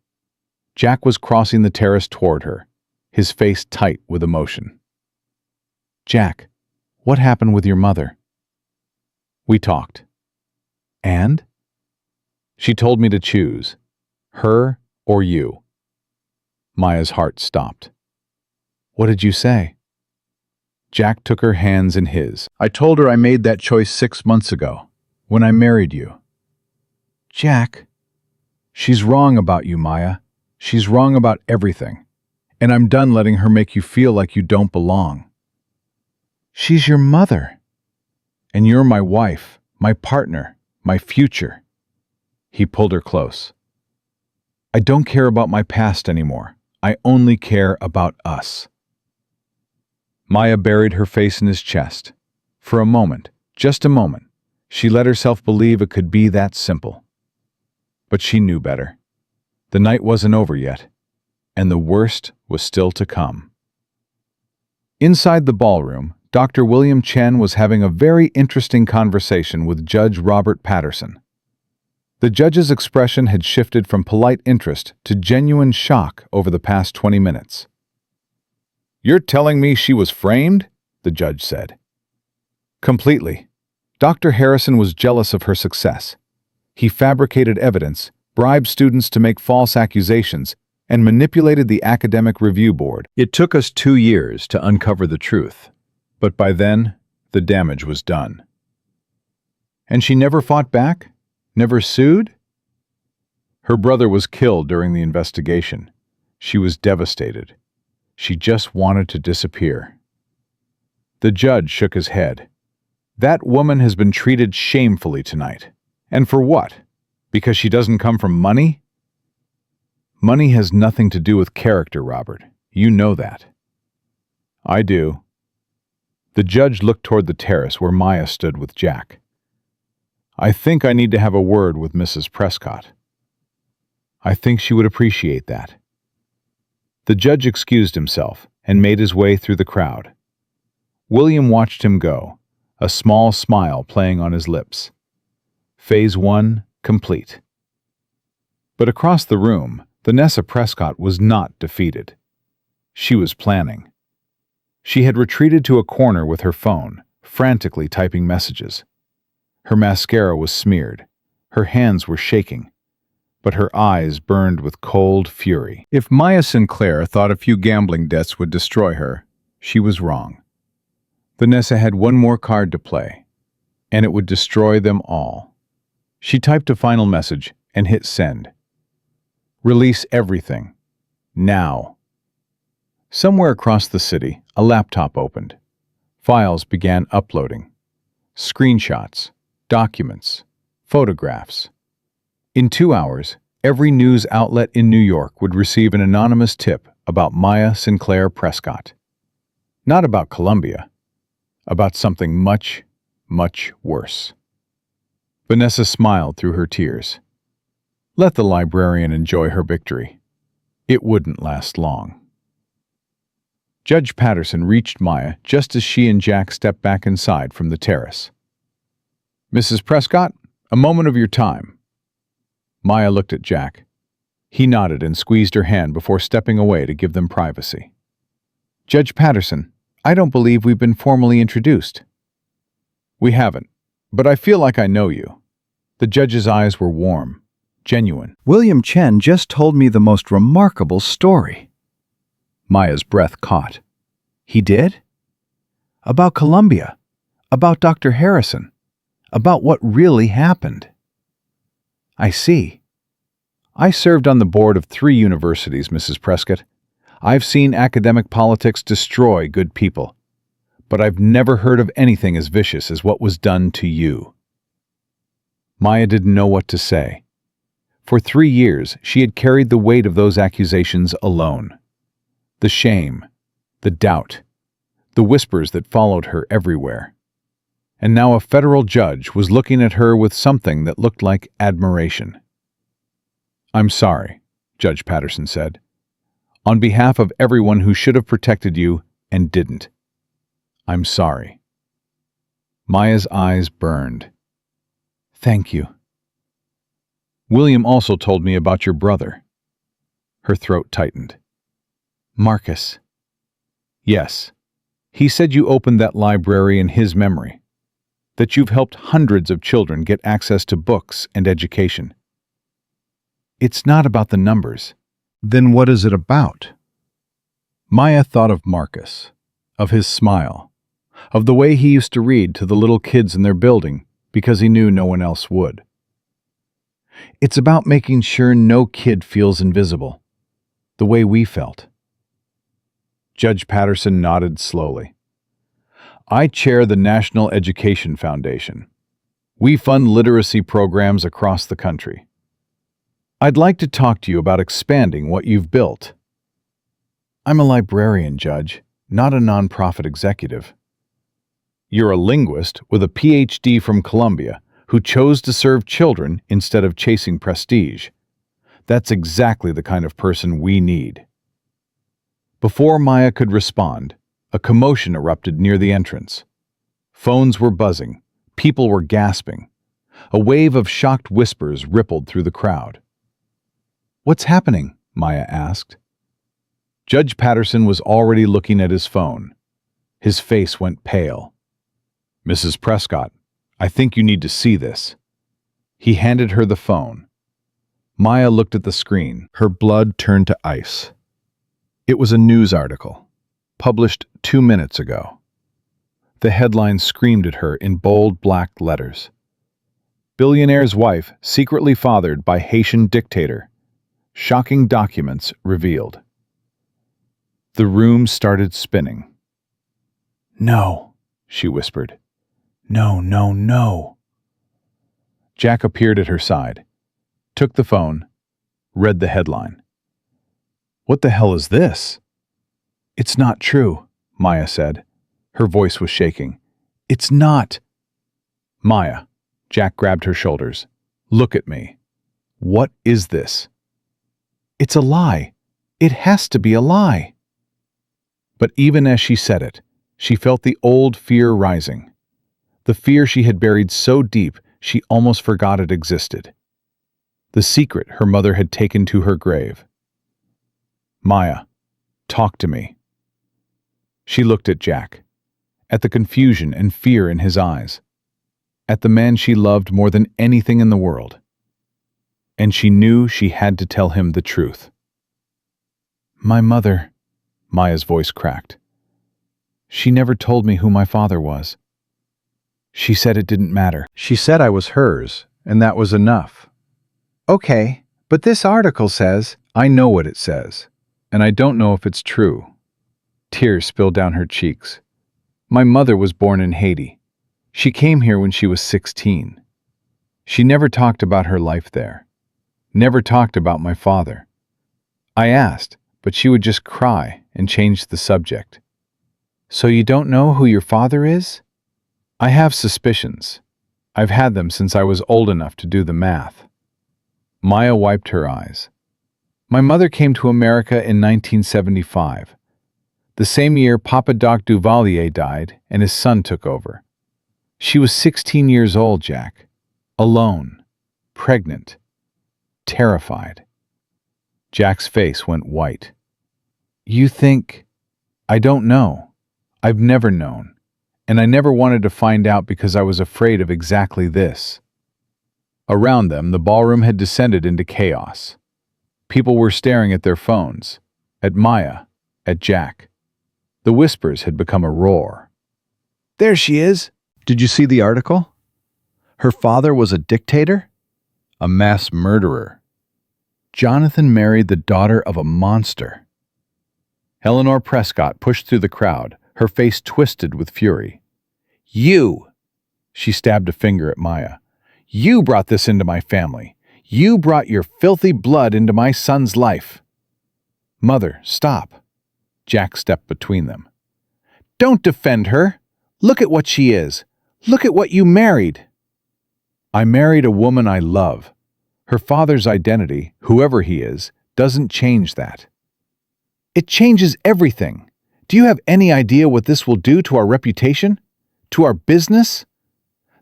Jack was crossing the terrace toward her, his face tight with emotion. Jack, what happened with your mother? We talked. And? She told me to choose, her or you. Maya's heart stopped. What did you say? Jack took her hands in his. I told her I made that choice 6 months ago, when I married you. Jack, she's wrong about you, Maya. She's wrong about everything. And I'm done letting her make you feel like you don't belong. She's your mother. And you're my wife, my partner, my future. He pulled her close. I don't care about my past anymore. I only care about us. Maya buried her face in his chest. For a moment, just a moment, she let herself believe it could be that simple. But she knew better. The night wasn't over yet, and the worst was still to come. Inside the ballroom, Dr. William Chen was having a very interesting conversation with Judge Robert Patterson. The judge's expression had shifted from polite interest to genuine shock over the past 20 minutes. You're telling me she was framed? The judge said. Completely. Dr. Harrison was jealous of her success. He fabricated evidence, bribed students to make false accusations, and manipulated the academic review board. It took us 2 years to uncover the truth, but by then, the damage was done. And she never fought back? Never sued? Her brother was killed during the investigation. She was devastated. She just wanted to disappear. The judge shook his head. That woman has been treated shamefully tonight. And for what? Because she doesn't come from money? Money has nothing to do with character, Robert. You know that. I do. The judge looked toward the terrace where Maya stood with Jack. "I think I need to have a word with Mrs. Prescott. I think she would appreciate that." The judge excused himself and made his way through the crowd. William watched him go, a small smile playing on his lips. Phase 1 complete. But across the room, Vanessa Prescott was not defeated. She was planning. She had retreated to a corner with her phone, frantically typing messages. Her mascara was smeared. Her hands were shaking, but her eyes burned with cold fury. If Maya Sinclair thought a few gambling debts would destroy her, she was wrong. Vanessa had one more card to play, and it would destroy them all. She typed a final message and hit send. Release everything. Now. Somewhere across the city, a laptop opened. Files began uploading. Screenshots, documents, photographs. In 2 hours, every news outlet in New York would receive an anonymous tip about Maya Sinclair Prescott. Not about Columbia, about something much, much worse. Vanessa smiled through her tears. Let the librarian enjoy her victory. It wouldn't last long. Judge Patterson reached Maya just as she and Jack stepped back inside from the terrace. "Mrs. Prescott, a moment of your time." Maya looked at Jack. He nodded and squeezed her hand before stepping away to give them privacy. "Judge Patterson, I don't believe we've been formally introduced." "We haven't, but I feel like I know you." The judge's eyes were warm, genuine. "William Chen just told me the most remarkable story." Maya's breath caught. "He did? About Columbia, about Dr. Harrison, about what really happened." "I see. I served on the board of 3 universities, Mrs. Prescott. I've seen academic politics destroy good people, but I've never heard of anything as vicious as what was done to you." Maya didn't know what to say. For 3 years, she had carried the weight of those accusations alone. The shame, the doubt, the whispers that followed her everywhere. And now a federal judge was looking at her with something that looked like admiration. "I'm sorry," Judge Patterson said. "On behalf of everyone who should have protected you and didn't. I'm sorry." Maya's eyes burned. "Thank you." "William also told me about your brother." Her throat tightened. "Marcus." "Yes. He said you opened that library in his memory, that you've helped hundreds of children get access to books and education." "It's not about the numbers." Then what is it about? Maya thought of Marcus, of his smile, of the way he used to read to the little kids in their building because he knew no one else would. "It's about making sure no kid feels invisible, the way we felt." Judge Patterson nodded slowly. "I chair the National Education Foundation. We fund literacy programs across the country. I'd like to talk to you about expanding what you've built." "I'm a librarian, Judge, not a nonprofit executive." "You're a linguist with a PhD from Columbia who chose to serve children instead of chasing prestige. That's exactly the kind of person we need." Before Maya could respond, a commotion erupted near the entrance. Phones were buzzing, people were gasping. A wave of shocked whispers rippled through the crowd. "What's happening?" Maya asked. Judge Patterson was already looking at his phone. His face went pale. "Mrs. Prescott, I think you need to see this." He handed her the phone. Maya looked at the screen. Her blood turned to ice. It was a news article, published 2 minutes ago. The headline screamed at her in bold black letters. "Billionaire's wife secretly fathered by Haitian dictator. Shocking documents revealed." The room started spinning. "No," she whispered. "No, no, no." Jack appeared at her side, took the phone, read the headline. "What the hell is this?" "It's not true," Maya said. Her voice was shaking. "It's not." "Maya," Jack grabbed her shoulders. "Look at me. What is this?" "It's a lie. It has to be a lie." But even as she said it, she felt the old fear rising. The fear she had buried so deep she almost forgot it existed. The secret her mother had taken to her grave. "Maya, talk to me." She looked at Jack, at the confusion and fear in his eyes, at the man she loved more than anything in the world. And she knew she had to tell him the truth. "My mother," Maya's voice cracked. "She never told me who my father was. She said it didn't matter." She said I was hers, and that was enough. "Okay, but this article says—" "I know what it says, and I don't know if it's true." Tears spilled down her cheeks. "My mother was born in Haiti. She came here when she was 16. She never talked about her life there. Never talked about my father. I asked, but she would just cry and change the subject." "So you don't know who your father is?" "I have suspicions. I've had them since I was old enough to do the math." Maya wiped her eyes. "My mother came to America in 1975. The same year Papa Doc Duvalier died and his son took over. She was 16 years old, Jack. Alone. Pregnant. Terrified." Jack's face went white. "You think—" "I don't know. I've never known. And I never wanted to find out because I was afraid of exactly this." Around them, the ballroom had descended into chaos. People were staring at their phones, at Maya, at Jack. The whispers had become a roar. "There she is. Did you see the article? Her father was a dictator? A mass murderer. Jonathan married the daughter of a monster." Eleanor Prescott pushed through the crowd, her face twisted with fury. "You!" She stabbed a finger at Maya. "You brought this into my family. You brought your filthy blood into my son's life." "Mother, stop." Jack stepped between them. "Don't defend her. Look at what she is. Look at what you married." "I married a woman I love. Her father's identity, whoever he is, doesn't change that." "It changes everything. Do you have any idea what this will do to our reputation? To our business?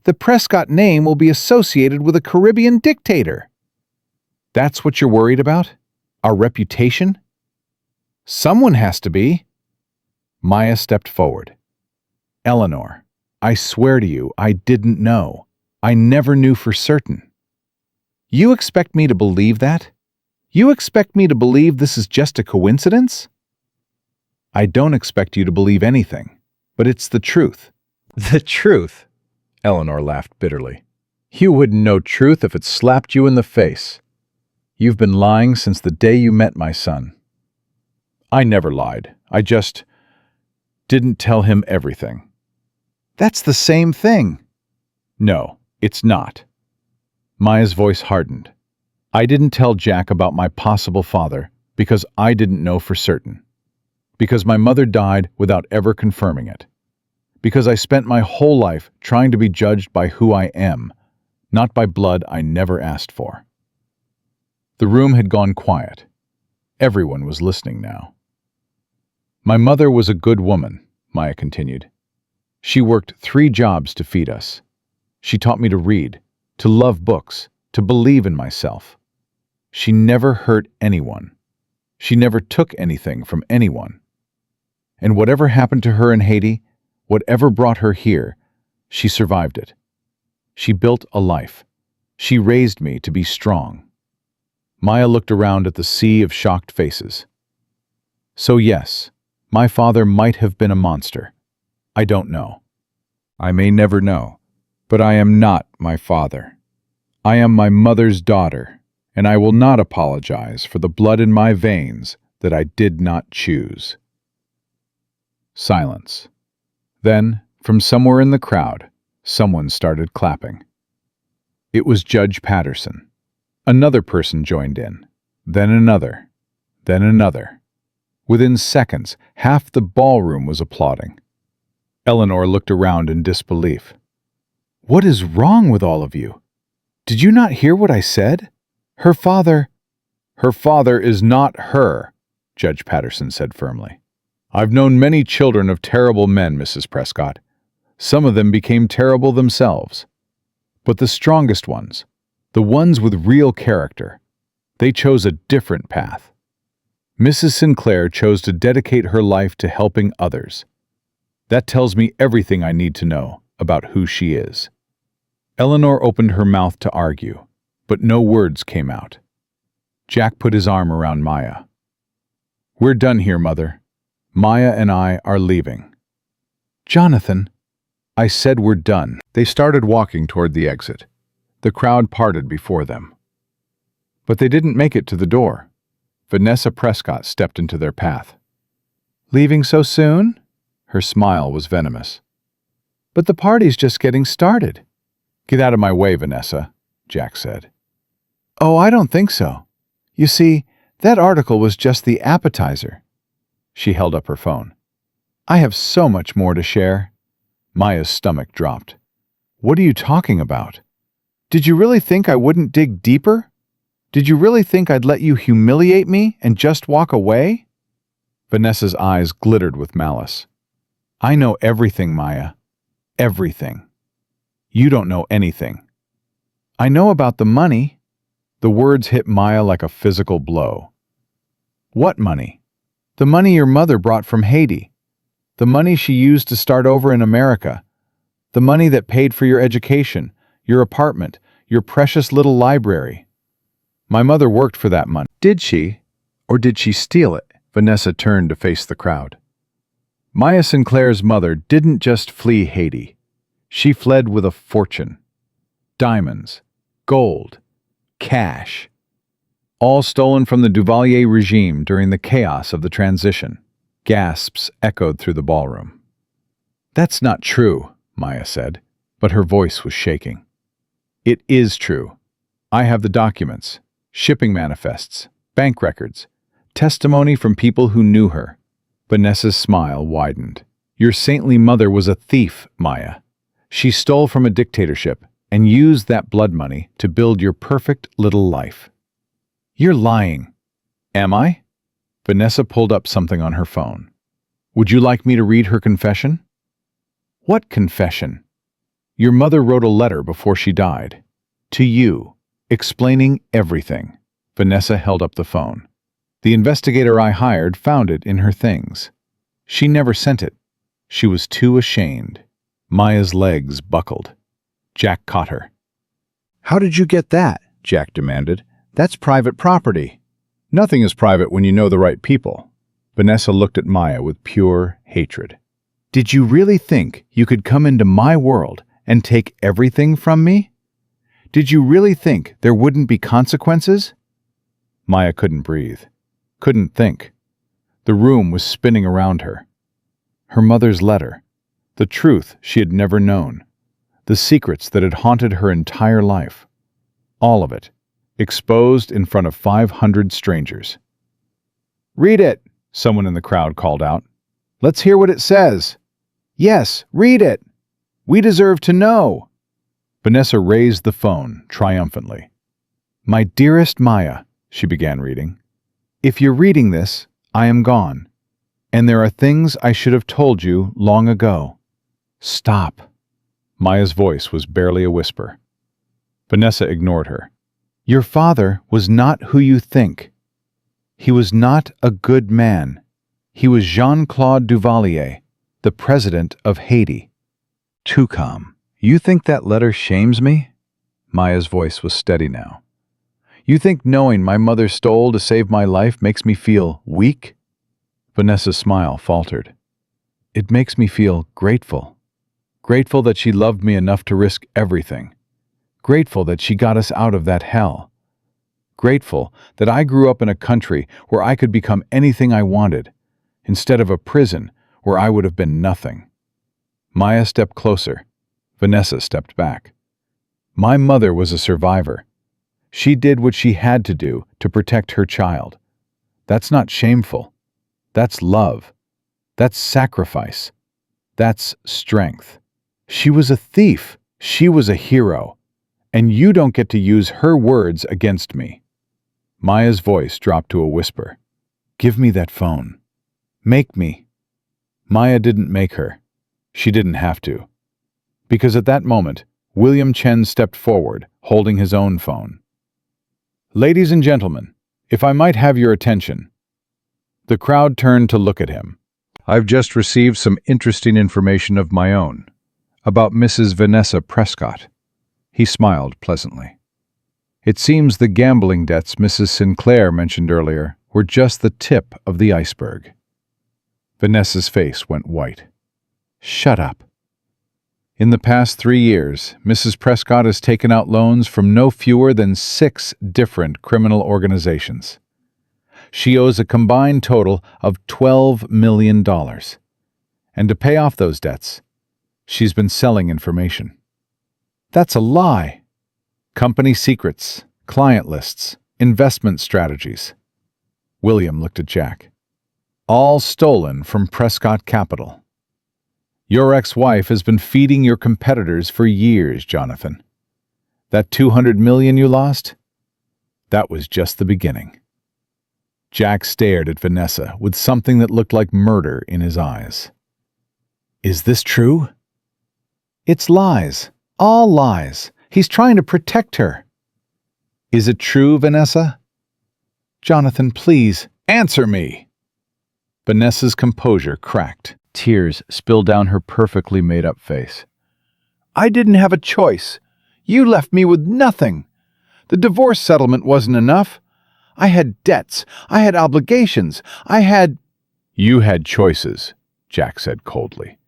The Prescott name will be associated with a Caribbean dictator." "That's what you're worried about? Our reputation?" "Someone has to be." Maya stepped forward. "Eleanor, I swear to you, I didn't know. I never knew for certain." "You expect me to believe that? You expect me to believe this is just a coincidence?" "I don't expect you to believe anything, but it's the truth." "The truth?" Eleanor laughed bitterly. "You wouldn't know truth if it slapped you in the face. You've been lying since the day you met my son." "I never lied. I just didn't tell him everything." "That's the same thing." "No, it's not." Maya's voice hardened. "I didn't tell Jack about my possible father because I didn't know for certain. Because my mother died without ever confirming it. Because I spent my whole life trying to be judged by who I am, not by blood I never asked for." The room had gone quiet. Everyone was listening now. "My mother was a good woman," Maya continued. "She worked 3 jobs to feed us. She taught me to read, to love books, to believe in myself. She never hurt anyone. She never took anything from anyone. And whatever happened to her in Haiti, whatever brought her here, she survived it. She built a life. She raised me to be strong." Maya looked around at the sea of shocked faces. "So yes, my father might have been a monster. I don't know. I may never know, but I am not my father. I am my mother's daughter, and I will not apologize for the blood in my veins that I did not choose." Silence. Then, from somewhere in the crowd, someone started clapping. It was Judge Patterson. Another person joined in, then another, then another. Within seconds, half the ballroom was applauding. Eleanor looked around in disbelief. What is wrong with all of you? Did you not hear what I said? Her father is not her, Judge Patterson said firmly. I've known many children of terrible men, Mrs. Prescott. Some of them became terrible themselves. But the strongest ones, the ones with real character, they chose a different path. Mrs. Sinclair chose to dedicate her life to helping others. That tells me everything I need to know about who she is. Eleanor opened her mouth to argue, but no words came out. Jack put his arm around Maya. We're done here, Mother. Maya and I are leaving. Jonathan, I said we're done. They started walking toward the exit. The crowd parted before them. But they didn't make it to the door. Vanessa Prescott stepped into their path. Leaving so soon? Her smile was venomous. But the party's just getting started. Get out of my way, Vanessa, Jack said. Oh, I don't think so. You see, that article was just the appetizer. She held up her phone. I have so much more to share. Maya's stomach dropped. What are you talking about? Did you really think I wouldn't dig deeper? Did you really think I'd let you humiliate me and just walk away? Vanessa's eyes glittered with malice. I know everything, Maya. Everything. You don't know anything. I know about the money. The words hit Maya like a physical blow. What money? The money your mother brought from Haiti. The money she used to start over in America. The money that paid for your education, your apartment, your precious little library. My mother worked for that money. Did she? Or did she steal it? Vanessa turned to face the crowd. Maya Sinclair's mother didn't just flee Haiti. She fled with a fortune. Diamonds, gold, cash. All stolen from the Duvalier regime during the chaos of the transition. Gasps echoed through the ballroom. That's not true, Maya said, but her voice was shaking. It is true. I have the documents, shipping manifests, bank records, testimony from people who knew her. Vanessa's smile widened. Your saintly mother was a thief, Maya. She stole from a dictatorship and used that blood money to build your perfect little life. You're lying. Am I? Vanessa pulled up something on her phone. Would you like me to read her confession? What confession? Your mother wrote a letter before she died. To you, explaining everything. Vanessa held up the phone. The investigator I hired found it in her things. She never sent it. She was too ashamed. Maya's legs buckled. Jack caught her. How did you get that? Jack demanded. That's private property. Nothing is private when you know the right people. Vanessa looked at Maya with pure hatred. Did you really think you could come into my world and take everything from me? Did you really think there wouldn't be consequences? Maya couldn't breathe, couldn't think. The room was spinning around her. Her mother's letter, the truth she had never known, the secrets that had haunted her entire life. All of it, exposed in front of 500 strangers. Read it, someone in the crowd called out. Let's hear what it says. Yes, read it. We deserve to know. Vanessa raised the phone triumphantly. My dearest Maya, she began reading. If you're reading this, I am gone. And there are things I should have told you long ago. Stop. Maya's voice was barely a whisper. Vanessa ignored her. Your father was not who you think. He was not a good man. He was Jean-Claude Duvalier, the president of Haiti. Too calm. You think that letter shames me? Maya's voice was steady now. You think knowing my mother stole to save my life makes me feel weak? Vanessa's smile faltered. It makes me feel grateful. Grateful that she loved me enough to risk everything. Grateful that she got us out of that hell. Grateful that I grew up in a country where I could become anything I wanted, instead of a prison where I would have been nothing. Maya stepped closer. Vanessa stepped back. My mother was a survivor. She did what she had to do to protect her child. That's not shameful. That's love. That's sacrifice. That's strength. She was a thief. She was a hero. And you don't get to use her words against me. Maya's voice dropped to a whisper. Give me that phone. Make me. Maya didn't make her. She didn't have to. Because at that moment, William Chen stepped forward, holding his own phone. Ladies and gentlemen, if I might have your attention. The crowd turned to look at him. I've just received some interesting information of my own about Mrs. Vanessa Prescott. He smiled pleasantly. It seems the gambling debts Mrs. Sinclair mentioned earlier were just the tip of the iceberg. Vanessa's face went white. Shut up. In the past 3 years, Mrs. Prescott has taken out loans from no fewer than 6 different criminal organizations. She owes a combined total of $12 million. And to pay off those debts, she's been selling information. That's a lie. Company secrets, client lists, investment strategies. William looked at Jack. All stolen from Prescott Capital. Your ex-wife has been feeding your competitors for years, Jonathan. That $200 million you lost? That was just the beginning. Jack stared at Vanessa with something that looked like murder in his eyes. Is this true? It's lies. All lies. He's trying to protect her. Is it true, Vanessa? Jonathan, please, answer me. Vanessa's composure cracked. Tears spilled down her perfectly made-up face. I didn't have a choice. You left me with nothing. The divorce settlement wasn't enough. I had debts. I had obligations. You had choices, Jack said coldly.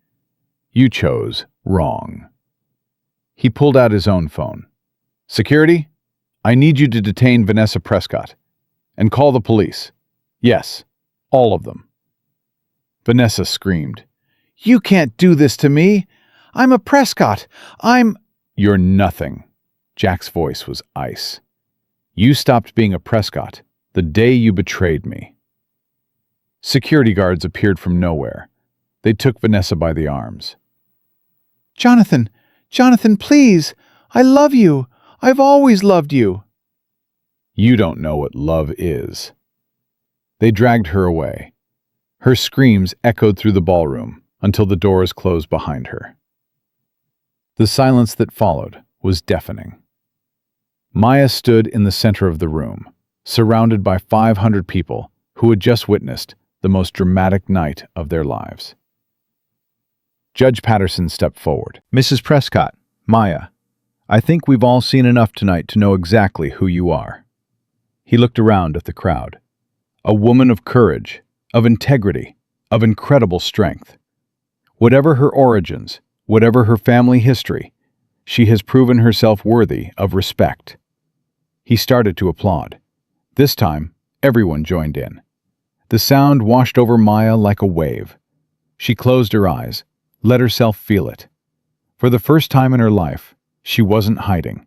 You chose wrong. He pulled out his own phone. Security, I need you to detain Vanessa Prescott. And call the police. Yes, all of them. Vanessa screamed. You can't do this to me. I'm a Prescott. You're nothing. Jack's voice was ice. You stopped being a Prescott the day you betrayed me. Security guards appeared from nowhere. They took Vanessa by the arms. Jonathan, please. I love you. I've always loved you. You don't know what love is. They dragged her away. Her screams echoed through the ballroom until the doors closed behind her. The silence that followed was deafening. Maya stood in the center of the room, surrounded by 500 people who had just witnessed the most dramatic night of their lives. Judge Patterson stepped forward. Mrs. Prescott, Maya, I think we've all seen enough tonight to know exactly who you are. He looked around at the crowd. A woman of courage, of integrity, of incredible strength. Whatever her origins, whatever her family history, she has proven herself worthy of respect. He started to applaud. This time, everyone joined in. The sound washed over Maya like a wave. She closed her eyes, let herself feel it. For the first time in her life, she wasn't hiding,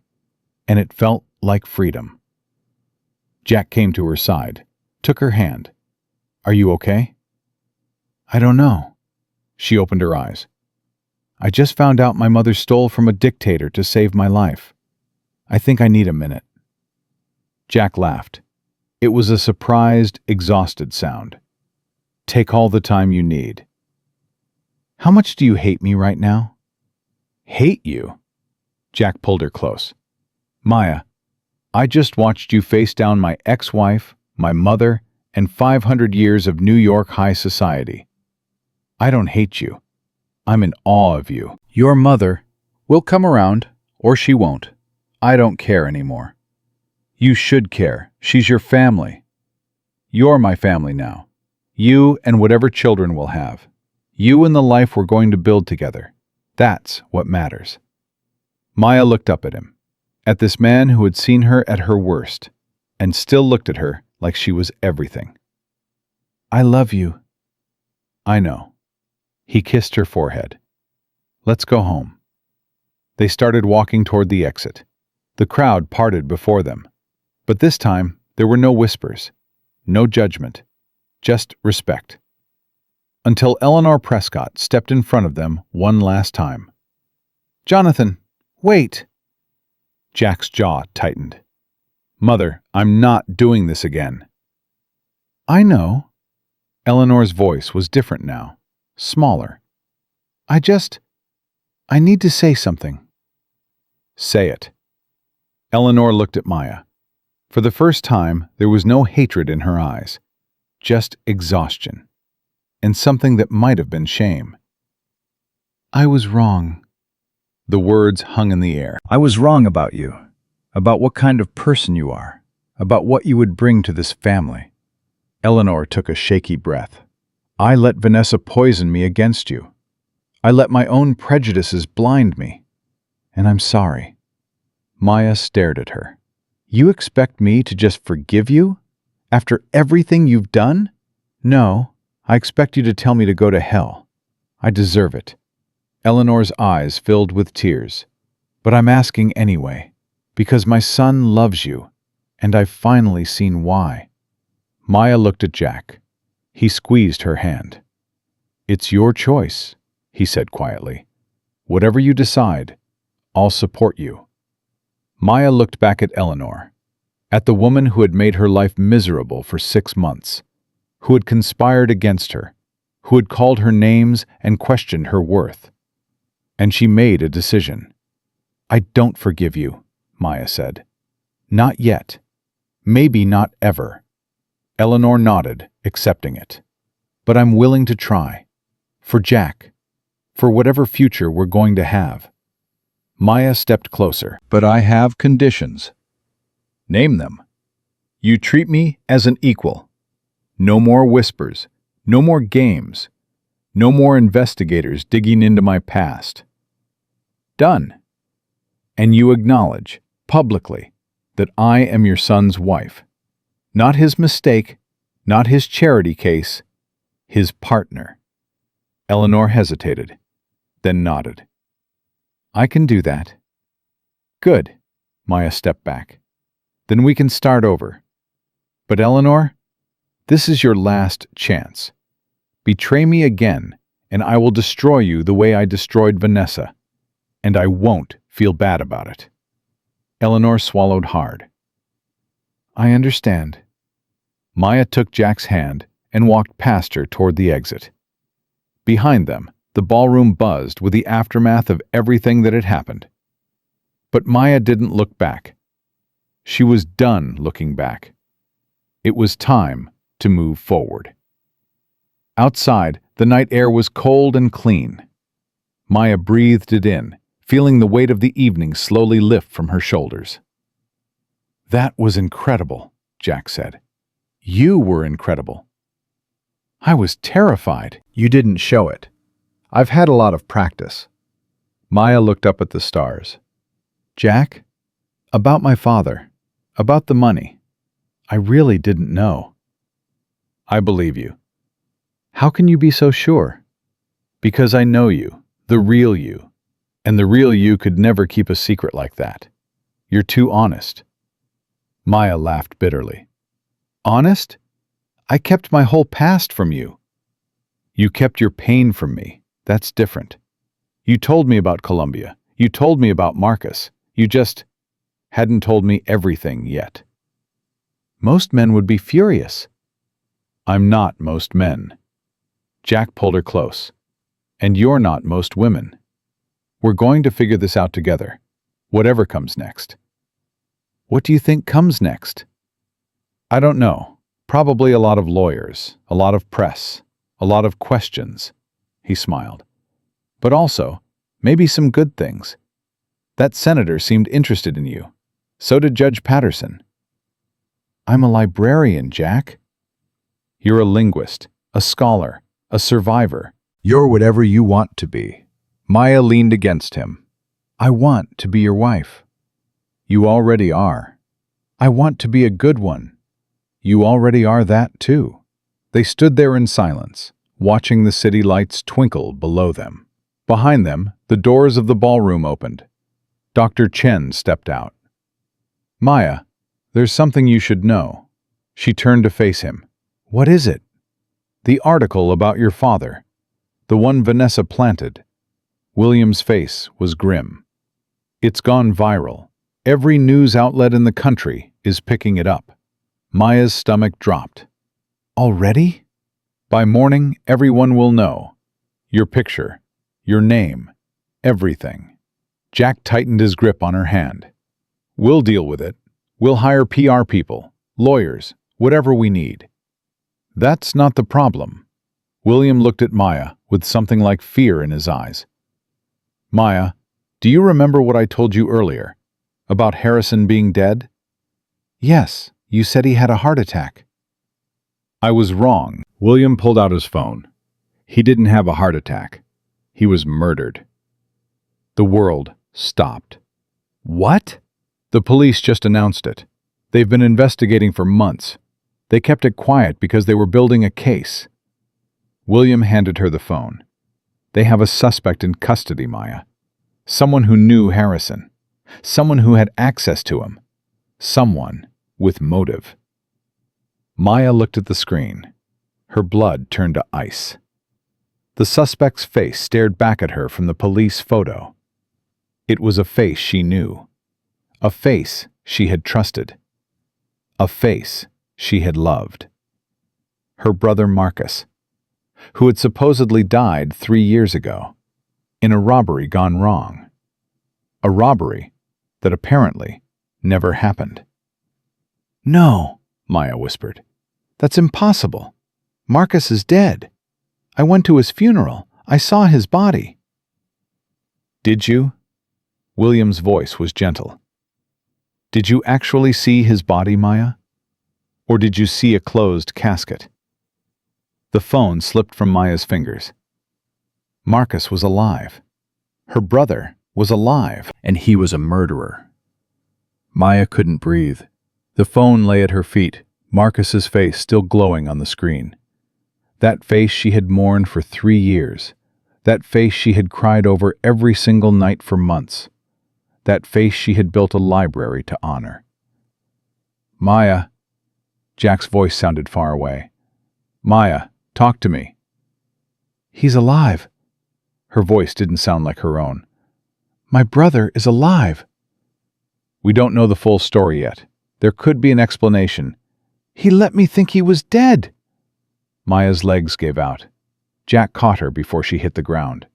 and it felt like freedom. Jack came to her side, took her hand. Are you okay? I don't know. She opened her eyes. I just found out my mother stole from a dictator to save my life. I think I need a minute. Jack laughed. It was a surprised, exhausted sound. Take all the time you need. How much do you hate me right now? Hate you? Jack pulled her close. Maya, I just watched you face down my ex-wife, my mother, and 500 years of New York high society. I don't hate you. I'm in awe of you. Your mother will come around, or she won't. I don't care anymore. You should care. She's your family. You're my family now. You and whatever children we'll have. You and the life we're going to build together. That's what matters. Maya looked up at him, at this man who had seen her at her worst, and still looked at her like she was everything. I love you. I know. He kissed her forehead. Let's go home. They started walking toward the exit. The crowd parted before them. But this time, there were no whispers, no judgment, just respect. until Eleanor Prescott stepped in front of them one last time. "Jonathan, wait!" Jack's jaw tightened. "Mother, I'm not doing this again." "I know." Eleanor's voice was different now, smaller. I need to say something." "Say it." Eleanor looked at Maya. For the first time, there was no hatred in her eyes, just exhaustion, and something that might have been shame. "I was wrong." The words hung in the air. I was wrong about you, about what kind of person you are, about what you would bring to this family. Eleanor took a shaky breath. I let Vanessa poison me against you. I let my own prejudices blind me. And I'm sorry. Maya stared at her. You expect me to just forgive you? After everything you've done? No, I expect you to tell me to go to hell. I deserve it. Eleanor's eyes filled with tears. But I'm asking anyway, because my son loves you, and I've finally seen why. Maya looked at Jack. He squeezed her hand. "It's your choice," he said quietly. "Whatever you decide, I'll support you." Maya looked back at Eleanor, at the woman who had made her life miserable for 6 months, who had conspired against her, who had called her names and questioned her worth. And she made a decision. "I don't forgive you," Maya said. "Not yet. Maybe not ever." Eleanor nodded, accepting it. "But I'm willing to try. For Jack. For whatever future we're going to have." Maya stepped closer. "But I have conditions." "Name them." "You treat me as an equal. No more whispers. No more games. No more investigators digging into my past." "Done." "And you acknowledge, publicly, that I am your son's wife. Not his mistake, not his charity case, his partner." Eleanor hesitated, then nodded. "I can do that." "Good." Maya stepped back. "Then we can start over. But Eleanor, this is your last chance. Betray me again, and I will destroy you the way I destroyed Vanessa. And I won't feel bad about it." Eleanor swallowed hard. "I understand." Maya took Jack's hand and walked past her toward the exit. Behind them, the ballroom buzzed with the aftermath of everything that had happened. But Maya didn't look back. She was done looking back. It was time to move forward. Outside, the night air was cold and clean. Maya breathed it in, feeling the weight of the evening slowly lift from her shoulders. "That was incredible," Jack said. "You were incredible." "I was terrified." You didn't show it. I've had a lot of practice. Maya looked up at the stars. "Jack, about my father, about the money, I really didn't know." "I believe you." "How can you be so sure?" "Because I know you, the real you, and the real you could never keep a secret like that. You're too honest." Maya laughed bitterly. "Honest? I kept my whole past from you." "You kept your pain from me. That's different. You told me about Columbia. You told me about Marcus. You just hadn't told me everything yet." "Most men would be furious." "I'm not most men." Jack pulled her close. "And you're not most women. We're going to figure this out together, whatever comes next." "What do you think comes next?" "I don't know. Probably a lot of lawyers, a lot of press, a lot of questions." He smiled. "But also, maybe some good things. That senator seemed interested in you. So did Judge Patterson." "I'm a librarian, Jack." "You're a linguist, a scholar, a survivor." You're whatever you want to be. Maya leaned against him. I want to be your wife. You already are. I want to be a good one. You already are that too. They stood there in silence, watching the city lights twinkle below them. Behind them, the doors of the ballroom opened. Dr. Chen stepped out. "Maya, there's something you should know." She turned to face him. "What is it?" The article about your father. The one Vanessa planted. William's face was grim. It's gone viral. Every news outlet in the country is picking it up. Maya's stomach dropped. Already? By morning, everyone will know. Your picture, your name, everything. Jack tightened his grip on her hand. We'll deal with it. We'll hire PR people, lawyers, whatever we need. That's not the problem. William looked at Maya with something like fear in his eyes. Maya, do you remember what I told you earlier? About Harrison being dead? Yes, you said he had a heart attack. I was wrong. William pulled out his phone. He didn't have a heart attack. He was murdered. The world stopped. What? The police just announced it. They've been investigating for months. They kept it quiet because they were building a case. William handed her the phone. They have a suspect in custody, Maya. Someone who knew Harrison. Someone who had access to him. Someone with motive. Maya looked at the screen. Her blood turned to ice. The suspect's face stared back at her from the police photo. It was a face she knew. A face she had trusted. A face she had loved. Her brother Marcus, who had supposedly died 3 years ago, in a robbery gone wrong. A robbery that apparently never happened. No, Maya whispered. That's impossible. Marcus is dead. I went to his funeral. I saw his body. Did you? William's voice was gentle. Did you actually see his body, Maya? Or did you see a closed casket? The phone slipped from Maya's fingers. Marcus was alive. Her brother was alive. And he was a murderer. Maya couldn't breathe. The phone lay at her feet, Marcus's face still glowing on the screen. That face she had mourned for 3 years. That face she had cried over every single night for months. That face she had built a library to honor. Maya. Jack's voice sounded far away. Maya, talk to me. He's alive. Her voice didn't sound like her own. My brother is alive. We don't know the full story yet. There could be an explanation. He let me think he was dead. Maya's legs gave out. Jack caught her before she hit the ground.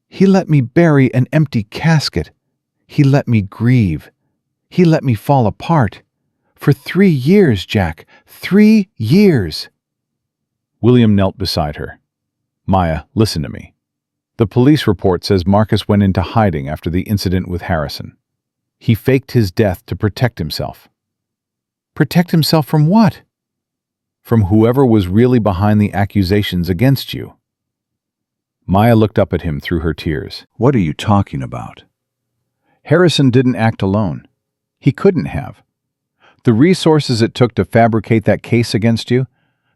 He let me bury an empty casket. He let me grieve. He let me fall apart. For 3 years, Jack. 3 years. William knelt beside her. Maya, listen to me. The police report says Marcus went into hiding after the incident with Harrison. He faked his death to protect himself. Protect himself from what? From whoever was really behind the accusations against you. Maya looked up at him through her tears. What are you talking about? Harrison didn't act alone. He couldn't have. The resources it took to fabricate that case against you,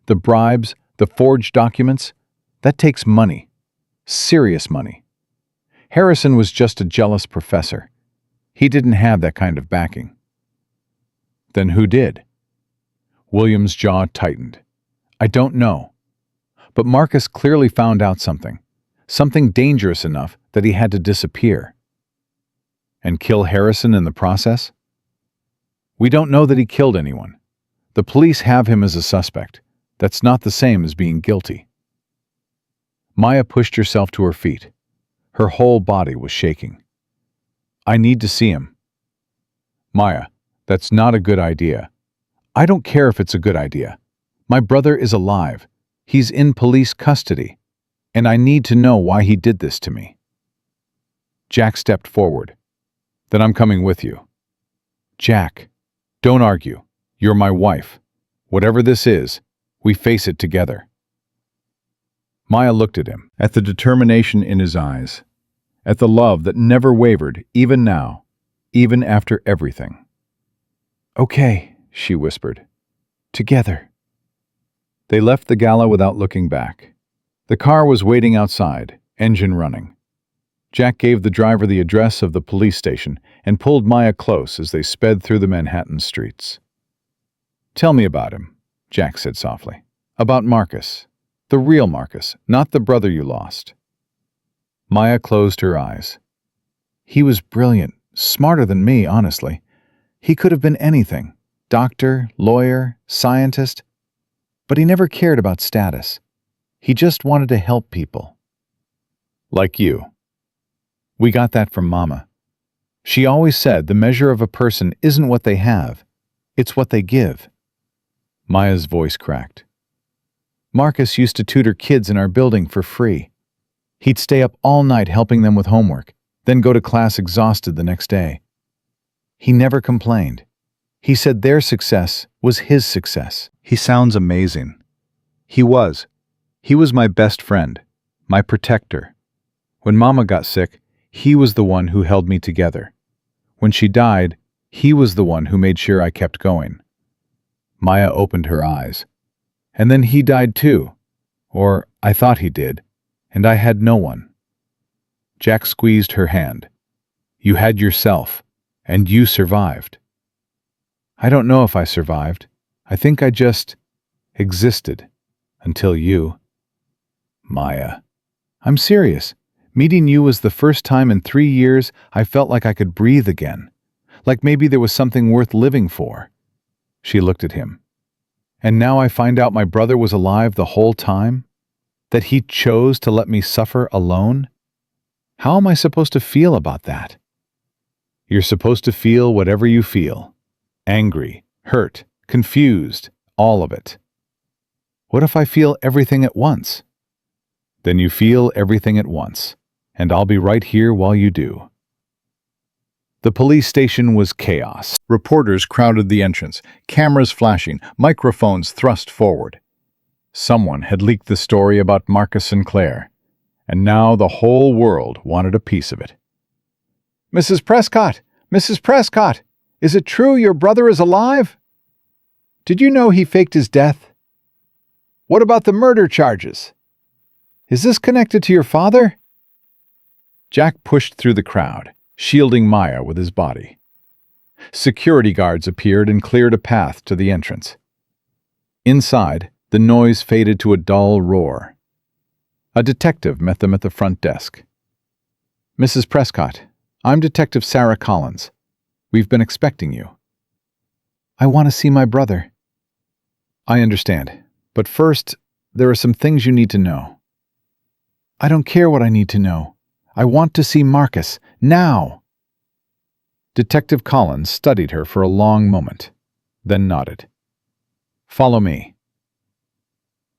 the bribes, the forged documents, that takes money. Serious money. Harrison was just a jealous professor. He didn't have that kind of backing. Then who did? William's jaw tightened. I don't know. But Marcus clearly found out something dangerous enough that he had to disappear. And kill Harrison in the process? We don't know that he killed anyone. The police have him as a suspect. That's not the same as being guilty. Maya pushed herself to her feet. Her whole body was shaking. I need to see him. Maya, that's not a good idea. I don't care if it's a good idea. My brother is alive. He's in police custody. And I need to know why he did this to me. Jack stepped forward. Then I'm coming with you. Jack, don't argue. You're my wife. Whatever this is, we face it together. Maya looked at him, at the determination in his eyes, at the love that never wavered, even now, even after everything. Okay, she whispered. Together. They left the gala without looking back. The car was waiting outside, engine running. Jack gave the driver the address of the police station and pulled Maya close as they sped through the Manhattan streets. Tell me about him, Jack said softly. About Marcus. The real Marcus, not the brother you lost. Maya closed her eyes. He was brilliant, smarter than me, honestly. He could have been anything. Doctor, lawyer, scientist. But he never cared about status. He just wanted to help people. Like you. We got that from Mama. She always said the measure of a person isn't what they have, it's what they give. Maya's voice cracked. Marcus used to tutor kids in our building for free. He'd stay up all night helping them with homework, then go to class exhausted the next day. He never complained. He said their success was his success. He sounds amazing. He was. He was my best friend, my protector. When Mama got sick, he was the one who held me together. When she died, he was the one who made sure I kept going. Maya opened her eyes. And then he died too. Or I thought he did. And I had no one. Jack squeezed her hand. You had yourself, and you survived. I don't know if I survived. I think I just existed. Until you. Maya. I'm serious. Meeting you was the first time in 3 years I felt like I could breathe again. Like maybe there was something worth living for. She looked at him. And now I find out my brother was alive the whole time? That he chose to let me suffer alone? How am I supposed to feel about that? You're supposed to feel whatever you feel. Angry, hurt, confused, all of it. What if I feel everything at once? Then you feel everything at once, and I'll be right here while you do. The police station was chaos. Reporters crowded the entrance, cameras flashing, microphones thrust forward. Someone had leaked the story about Marcus Sinclair, and now the whole world wanted a piece of it. Mrs. Prescott! Mrs. Prescott! Is it true your brother is alive? Did you know he faked his death? What about the murder charges? Is this connected to your father? Jack pushed through the crowd, shielding Maya with his body. Security guards appeared and cleared a path to the entrance. Inside, the noise faded to a dull roar. A detective met them at the front desk. Mrs. Prescott, I'm Detective Sarah Collins. We've been expecting you. I want to see my brother. I understand, but first, there are some things you need to know. I don't care what I need to know. I want to see Marcus, now. Detective Collins studied her for a long moment, then nodded. Follow me.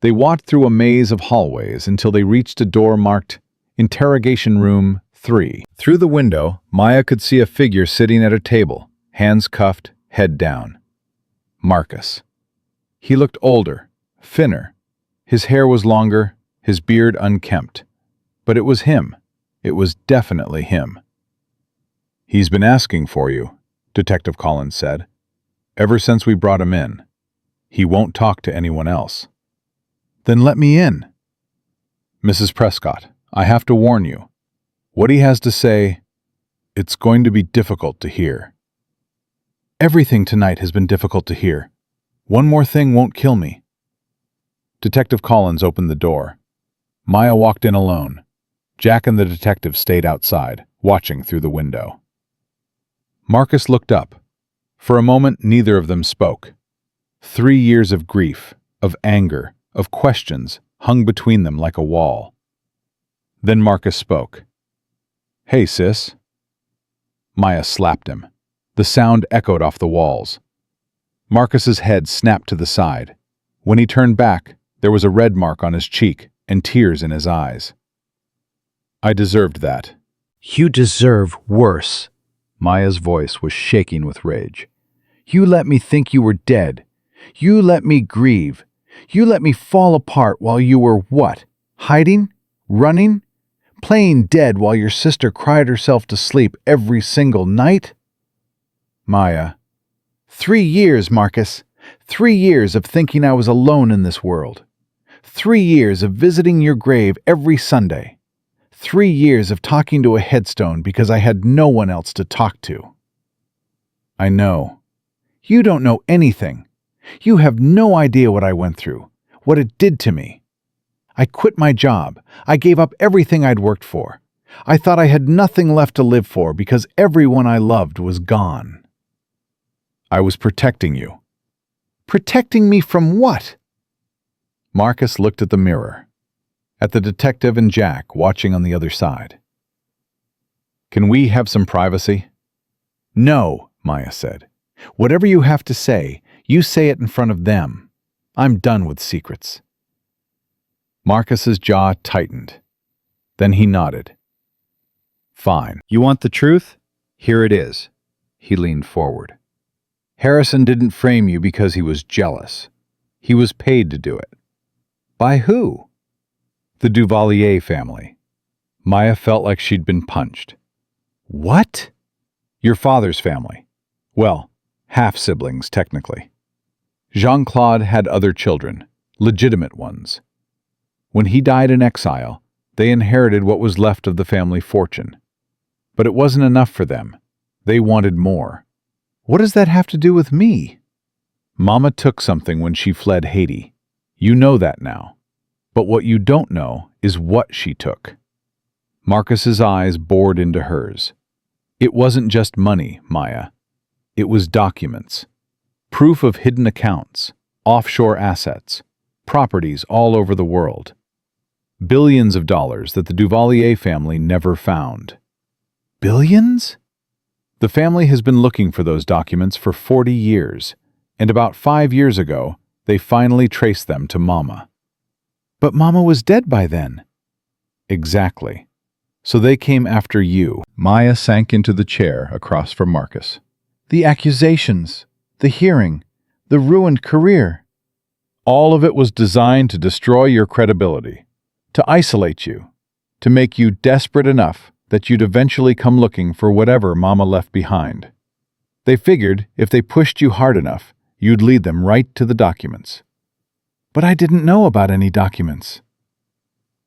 They walked through a maze of hallways until they reached a door marked Interrogation Room 3. Through the window, Maya could see a figure sitting at a table, hands cuffed, head down. Marcus. He looked older, thinner. His hair was longer, his beard unkempt. But it was him. It was definitely him. He's been asking for you, Detective Collins said. Ever since we brought him in. He won't talk to anyone else. Then let me in. Mrs. Prescott, I have to warn you. What he has to say, it's going to be difficult to hear. Everything tonight has been difficult to hear. One more thing won't kill me. Detective Collins opened the door. Maya walked in alone. Jack and the detective stayed outside, watching through the window. Marcus looked up. For a moment, neither of them spoke. 3 years of grief, of anger, of questions hung between them like a wall. Then Marcus spoke. Hey, sis. Maya slapped him. The sound echoed off the walls. Marcus's head snapped to the side. When he turned back, there was a red mark on his cheek and tears in his eyes. I deserved that. You deserve worse. Maya's voice was shaking with rage. You let me think you were dead. You let me grieve. You let me fall apart while you were what? Hiding? Running? Playing dead while your sister cried herself to sleep every single night? Maya. 3 years, Marcus. 3 years of thinking I was alone in this world. 3 years of visiting your grave every Sunday. 3 years of talking to a headstone because I had no one else to talk to. I know. You don't know anything. You have no idea what I went through, what it did to me. I quit my job. I gave up everything I'd worked for. I thought I had nothing left to live for because everyone I loved was gone. I was protecting you. Protecting me from what? Marcus looked at the mirror, at the detective and Jack watching on the other side. Can we have some privacy? No, Maya said. Whatever you have to say, you say it in front of them. I'm done with secrets. Marcus's jaw tightened. Then he nodded. Fine. You want the truth? Here it is. He leaned forward. Harrison didn't frame you because he was jealous. He was paid to do it. By who? The Duvalier family. Maya felt like she'd been punched. What? Your father's family. Well, half-siblings, technically. Jean-Claude had other children, legitimate ones. When he died in exile, they inherited what was left of the family fortune. But it wasn't enough for them. They wanted more. What does that have to do with me? Mama took something when she fled Haiti. You know that now. But what you don't know is what she took. Marcus's eyes bored into hers. It wasn't just money, Maya. It was documents. Proof of hidden accounts, offshore assets, properties all over the world. Billions of dollars that the Duvalier family never found. Billions? The family has been looking for those documents for 40 years, and about 5 years ago, they finally traced them to Mama. But Mama was dead by then. Exactly. So they came after you. Maya sank into the chair across from Marcus. The accusations, the hearing, the ruined career. All of it was designed to destroy your credibility, to isolate you, to make you desperate enough that you'd eventually come looking for whatever Mama left behind. They figured if they pushed you hard enough, you'd lead them right to the documents. But I didn't know about any documents.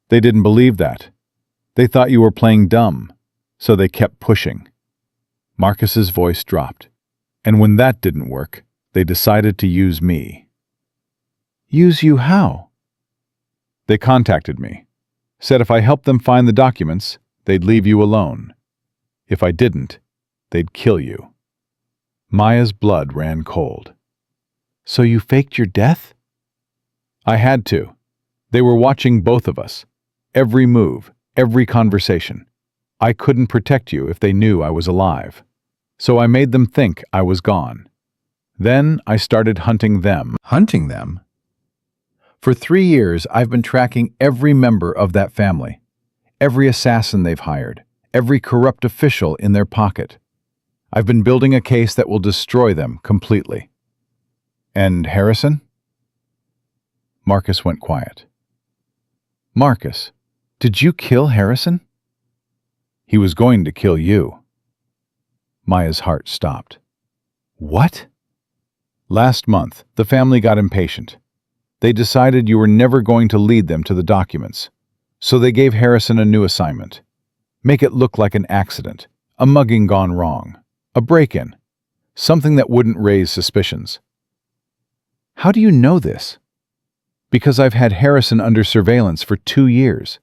They didn't believe that. They thought you were playing dumb, so they kept pushing. Marcus's voice dropped, and when that didn't work, they decided to use me. Use you how? They contacted me, said if I helped them find the documents, they'd leave you alone. If I didn't, they'd kill you. Maya's blood ran cold. So you faked your death? I had to. They were watching both of us. Every move, every conversation. I couldn't protect you if they knew I was alive. So I made them think I was gone. Then I started hunting them. Hunting them? For 3 years, I've been tracking every member of that family. Every assassin they've hired. Every corrupt official in their pocket. I've been building a case that will destroy them completely. And Harrison? Marcus went quiet. Marcus, did you kill Harrison? He was going to kill you. Maya's heart stopped. What? Last month, the family got impatient. They decided you were never going to lead them to the documents. So they gave Harrison a new assignment. Make it look like an accident, a mugging gone wrong, a break-in, something that wouldn't raise suspicions. How do you know this? Because I've had Harrison under surveillance for 2 years.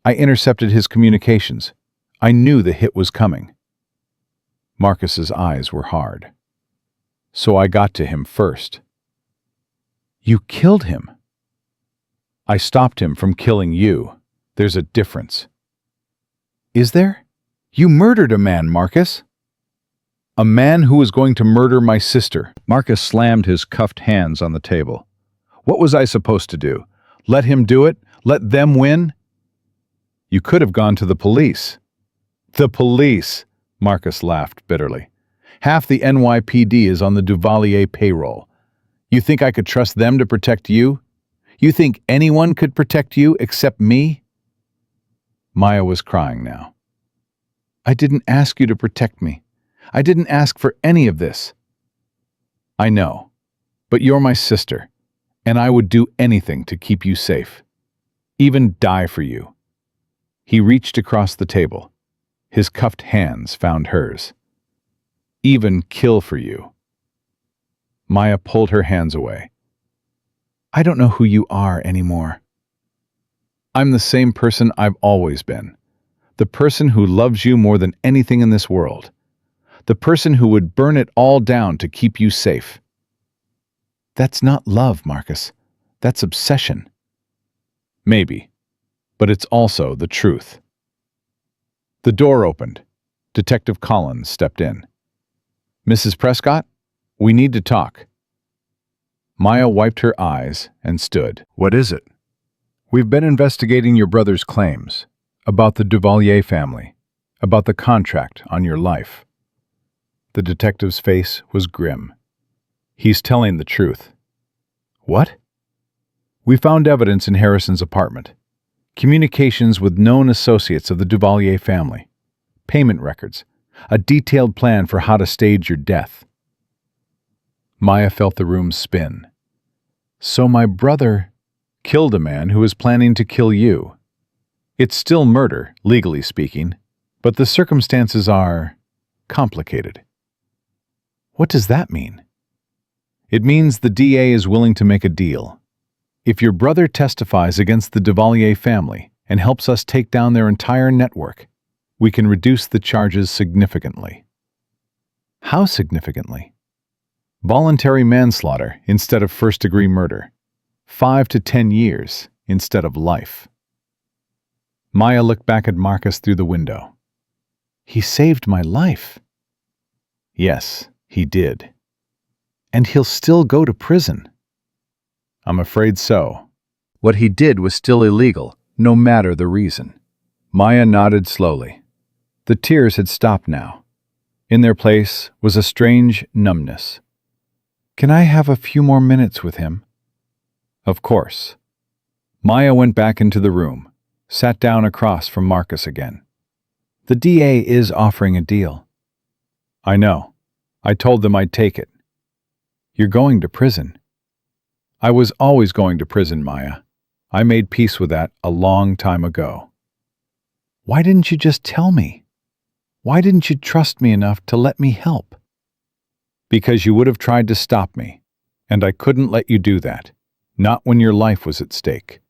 I intercepted his communications. I knew the hit was coming. Marcus's eyes were hard. So I got to him first. You killed him. I stopped him from killing you. There's a difference. Is there? You murdered a man, Marcus. A man who was going to murder my sister. Marcus slammed his cuffed hands on the table. What was I supposed to do? Let him do it? Let them win? You could have gone to the police. The police, Marcus laughed bitterly. Half the NYPD is on the Duvalier payroll. You think I could trust them to protect you? You think anyone could protect you except me? Maya was crying now. I didn't ask you to protect me. I didn't ask for any of this. I know, but you're my sister, and I would do anything to keep you safe. Even die for you. He reached across the table. His cuffed hands found hers. Even kill for you. Maya pulled her hands away. I don't know who you are anymore. I'm the same person I've always been. The person who loves you more than anything in this world. The person who would burn it all down to keep you safe. That's not love, Marcus. That's obsession. Maybe, but it's also the truth. The door opened. Detective Collins stepped in. Mrs. Prescott, we need to talk. Maya wiped her eyes and stood. What is it? We've been investigating your brother's claims, about the Duvalier family, about the contract on your life. The detective's face was grim. He's telling the truth. What? We found evidence in Harrison's apartment. Communications with known associates of the Duvalier family. Payment records. A detailed plan for how to stage your death. Maya felt the room spin. So my brother killed a man who was planning to kill you. It's still murder, legally speaking, but the circumstances are complicated. What does that mean? It means the DA is willing to make a deal. If your brother testifies against the Duvalier family and helps us take down their entire network, we can reduce the charges significantly. How significantly? Voluntary manslaughter instead of first-degree murder. 5 to 10 years instead of life. Maya looked back at Marcus through the window. He saved my life. Yes, he did. And he'll still go to prison. I'm afraid so. What he did was still illegal, no matter the reason. Maya nodded slowly. The tears had stopped now. In their place was a strange numbness. Can I have a few more minutes with him? Of course. Maya went back into the room, sat down across from Marcus again. The DA is offering a deal. I know. I told them I'd take it. You're going to prison. I was always going to prison, Maya. I made peace with that a long time ago. Why didn't you just tell me? Why didn't you trust me enough to let me help? Because you would have tried to stop me, and I couldn't let you do that, not when your life was at stake.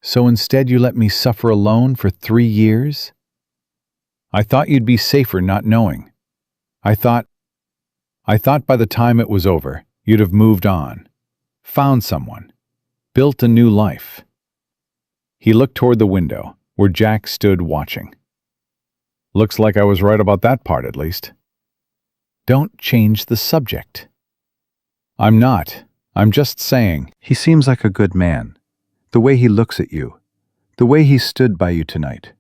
So instead you let me suffer alone for 3 years? I thought you'd be safer not knowing. I thought by the time it was over, you'd have moved on, found someone, built a new life. He looked toward the window, where Jack stood watching. Looks like I was right about that part, at least. Don't change the subject. I'm not. I'm just saying. He seems like a good man. The way he looks at you. The way he stood by you tonight.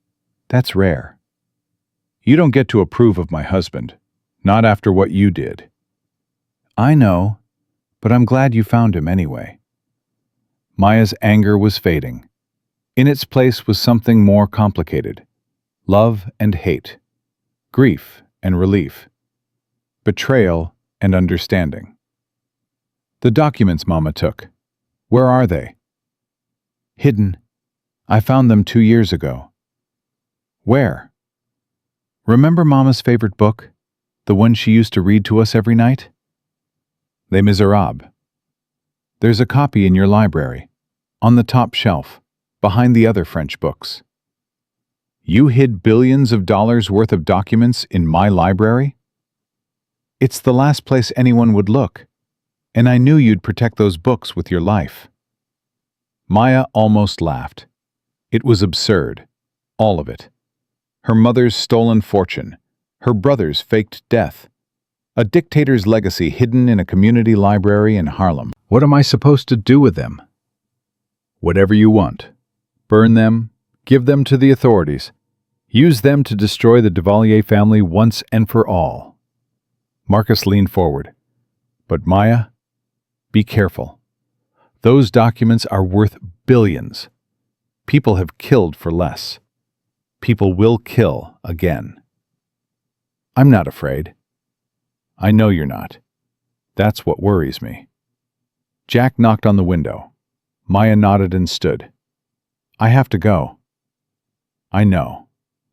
That's rare. You don't get to approve of my husband. Not after what you did. I know, but I'm glad you found him anyway. Maya's anger was fading. In its place was something more complicated. Love and hate. Grief and relief. Betrayal and understanding. The documents Mama took. Where are they? Hidden. I found them 2 years ago. Where? Remember Mama's favorite book? The one she used to read to us every night? Les Miserables. There's a copy in your library, on the top shelf, behind the other French books. You hid billions of dollars worth of documents in my library? It's the last place anyone would look, and I knew you'd protect those books with your life. Maya almost laughed. It was absurd, all of it. Her mother's stolen fortune, her brother's faked death, a dictator's legacy hidden in a community library in Harlem. What am I supposed to do with them? Whatever you want. Burn them, give them to the authorities. Use them to destroy the Duvalier family once and for all. Marcus leaned forward. But Maya, be careful. Those documents are worth billions. People have killed for less. People will kill again. I'm not afraid. I know you're not. That's what worries me. Jack knocked on the window. Maya nodded and stood. I have to go. I know.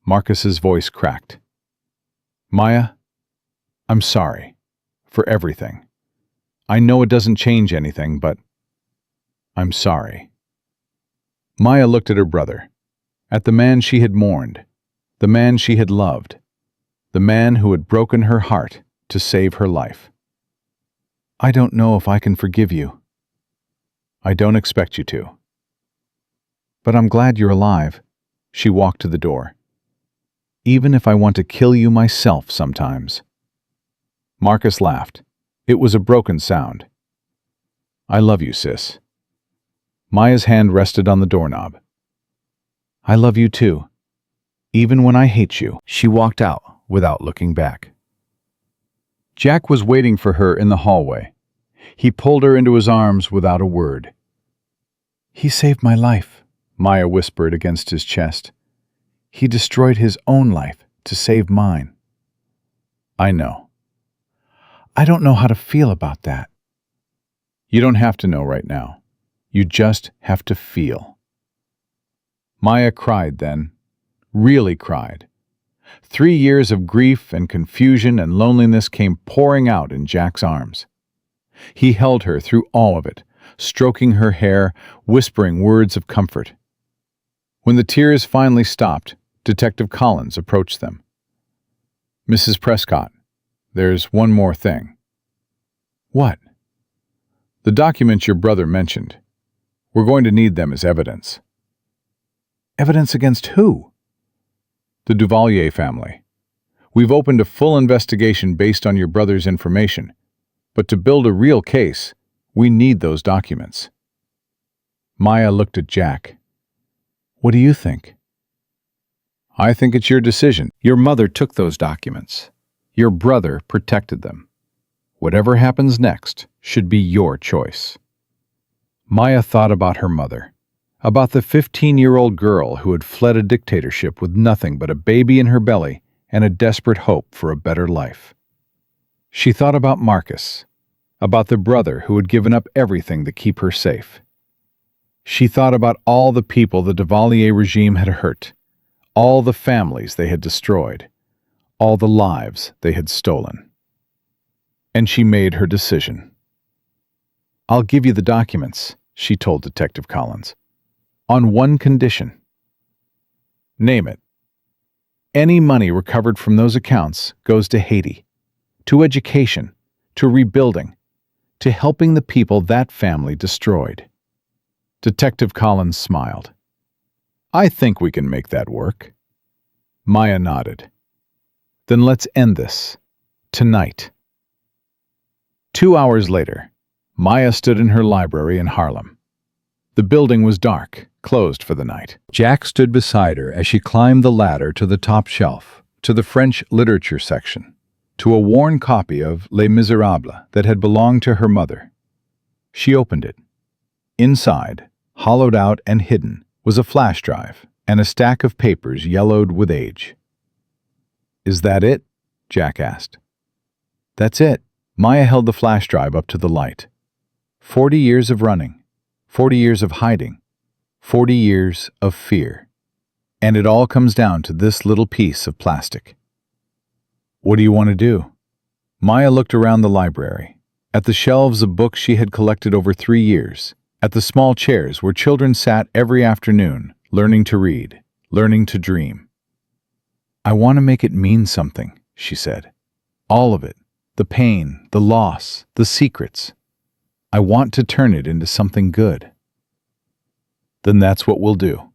Marcus's voice cracked. Maya, I'm sorry. For everything. I know it doesn't change anything, but I'm sorry. Maya looked at her brother, at the man she had mourned, the man she had loved, the man who had broken her heart to save her life. "I don't know if I can forgive you." "I don't expect you to." "But I'm glad you're alive." She walked to the door. "Even if I want to kill you myself sometimes." Marcus laughed. It was a broken sound. "I love you, sis." Maya's hand rested on the doorknob. "I love you too, even when I hate you." She walked out without looking back. Jack was waiting for her in the hallway. He pulled her into his arms without a word. "He saved my life," Maya whispered against his chest. "He destroyed his own life to save mine." "I know." "I don't know how to feel about that." "You don't have to know right now. You just have to feel." Maya cried then, really cried. 3 years of grief and confusion and loneliness came pouring out in Jack's arms. He held her through all of it, stroking her hair, whispering words of comfort. When the tears finally stopped, Detective Collins approached them. "Mrs. Prescott, there's one more thing." "What?" "The documents your brother mentioned. We're going to need them as evidence." "Evidence against who?" "The Duvalier family. We've opened a full investigation based on your brother's information, but to build a real case, we need those documents." Maya looked at Jack. "What do you think?" "I think it's your decision. Your mother took those documents. Your brother protected them. Whatever happens next should be your choice." Maya thought about her mother, about the 15-year-old girl who had fled a dictatorship with nothing but a baby in her belly and a desperate hope for a better life. She thought about Marcus, about the brother who had given up everything to keep her safe. She thought about all the people the Duvalier regime had hurt, all the families they had destroyed, all the lives they had stolen. And she made her decision. "I'll give you the documents," she told Detective Collins, "on one condition." "Name it." "Any money recovered from those accounts goes to Haiti, to education, to rebuilding, to helping the people that family destroyed." Detective Collins smiled. "I think we can make that work." Maya nodded. "Then let's end this. Tonight." 2 hours later, Maya stood in her library in Harlem. The building was dark, closed for the night. Jack stood beside her as she climbed the ladder to the top shelf, to the French literature section, to a worn copy of Les Miserables that had belonged to her mother. She opened it. Inside, hollowed out and hidden, was a flash drive and a stack of papers yellowed with age. "Is that it?" Jack asked. "That's it." Maya held the flash drive up to the light. 40 years of running, 40 years of hiding, 40 years of fear. And it all comes down to this little piece of plastic. "What do you want to do?" Maya looked around the library, at the shelves of books she had collected over 3 years, at the small chairs where children sat every afternoon, learning to read, learning to dream. "I want to make it mean something," she said. "All of it. The pain, the loss, the secrets. I want to turn it into something good." "Then that's what we'll do."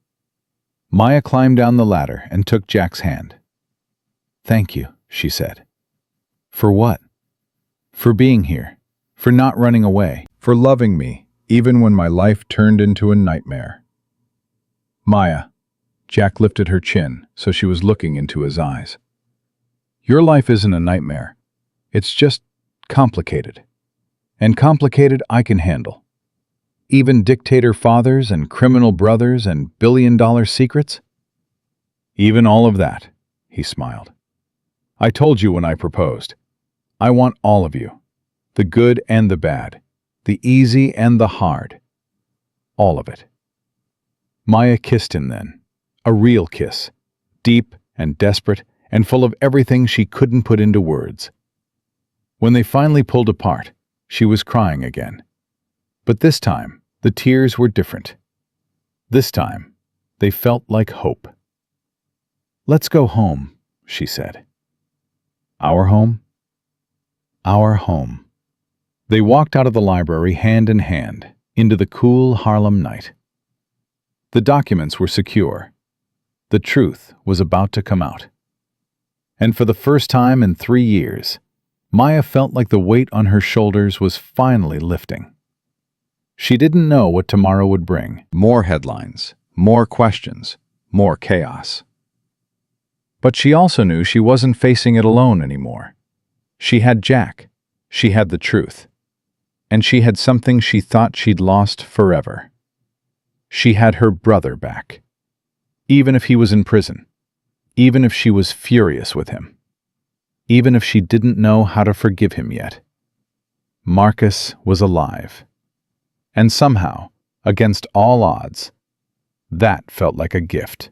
Maya climbed down the ladder and took Jack's hand. "Thank you," she said. "For what?" "For being here, for not running away, for loving me, even when my life turned into a nightmare." "Maya," Jack lifted her chin so she was looking into his eyes. "Your life isn't a nightmare. It's just complicated. And complicated I can handle. Even dictator fathers and criminal brothers and billion-dollar secrets?" "Even all of that," he smiled. "I told you when I proposed. I want all of you. The good and the bad. The easy and the hard. All of it." Maya kissed him then. A real kiss. Deep and desperate and full of everything she couldn't put into words. When they finally pulled apart, she was crying again. But this time, the tears were different. This time, they felt like hope. "Let's go home," she said. "Our home?" "Our home." They walked out of the library hand in hand into the cool Harlem night. The documents were secure. The truth was about to come out. And for the first time in 3 years, Maya felt like the weight on her shoulders was finally lifting. She didn't know what tomorrow would bring. More headlines, more questions, more chaos. But she also knew she wasn't facing it alone anymore. She had Jack. She had the truth. And she had something she thought she'd lost forever. She had her brother back. Even if he was in prison. Even if she was furious with him. Even if she didn't know how to forgive him yet. Marcus was alive. And somehow, against all odds, that felt like a gift.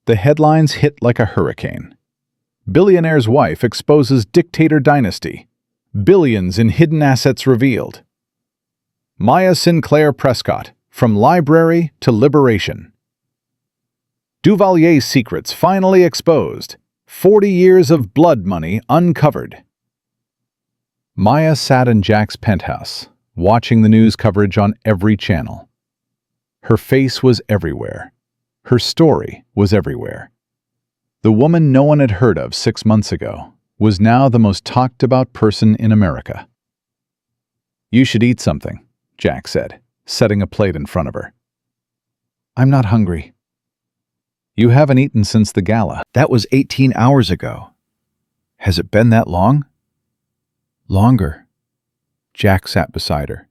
The headlines hit like a hurricane. Billionaire's wife exposes dictator dynasty. Billions in hidden assets revealed. Maya Sinclair Prescott, from library to liberation. Duvalier's secrets finally exposed. 40 years of blood money uncovered. Maya sat in Jack's penthouse, watching the news coverage on every channel. Her face was everywhere. Her story was everywhere. The woman no one had heard of 6 months ago was now the most talked about person in America. "You should eat something," Jack said, setting a plate in front of her. "I'm not hungry." "You haven't eaten since the gala." That was 18 hours ago. Has it been that long? Longer. Jack sat beside her.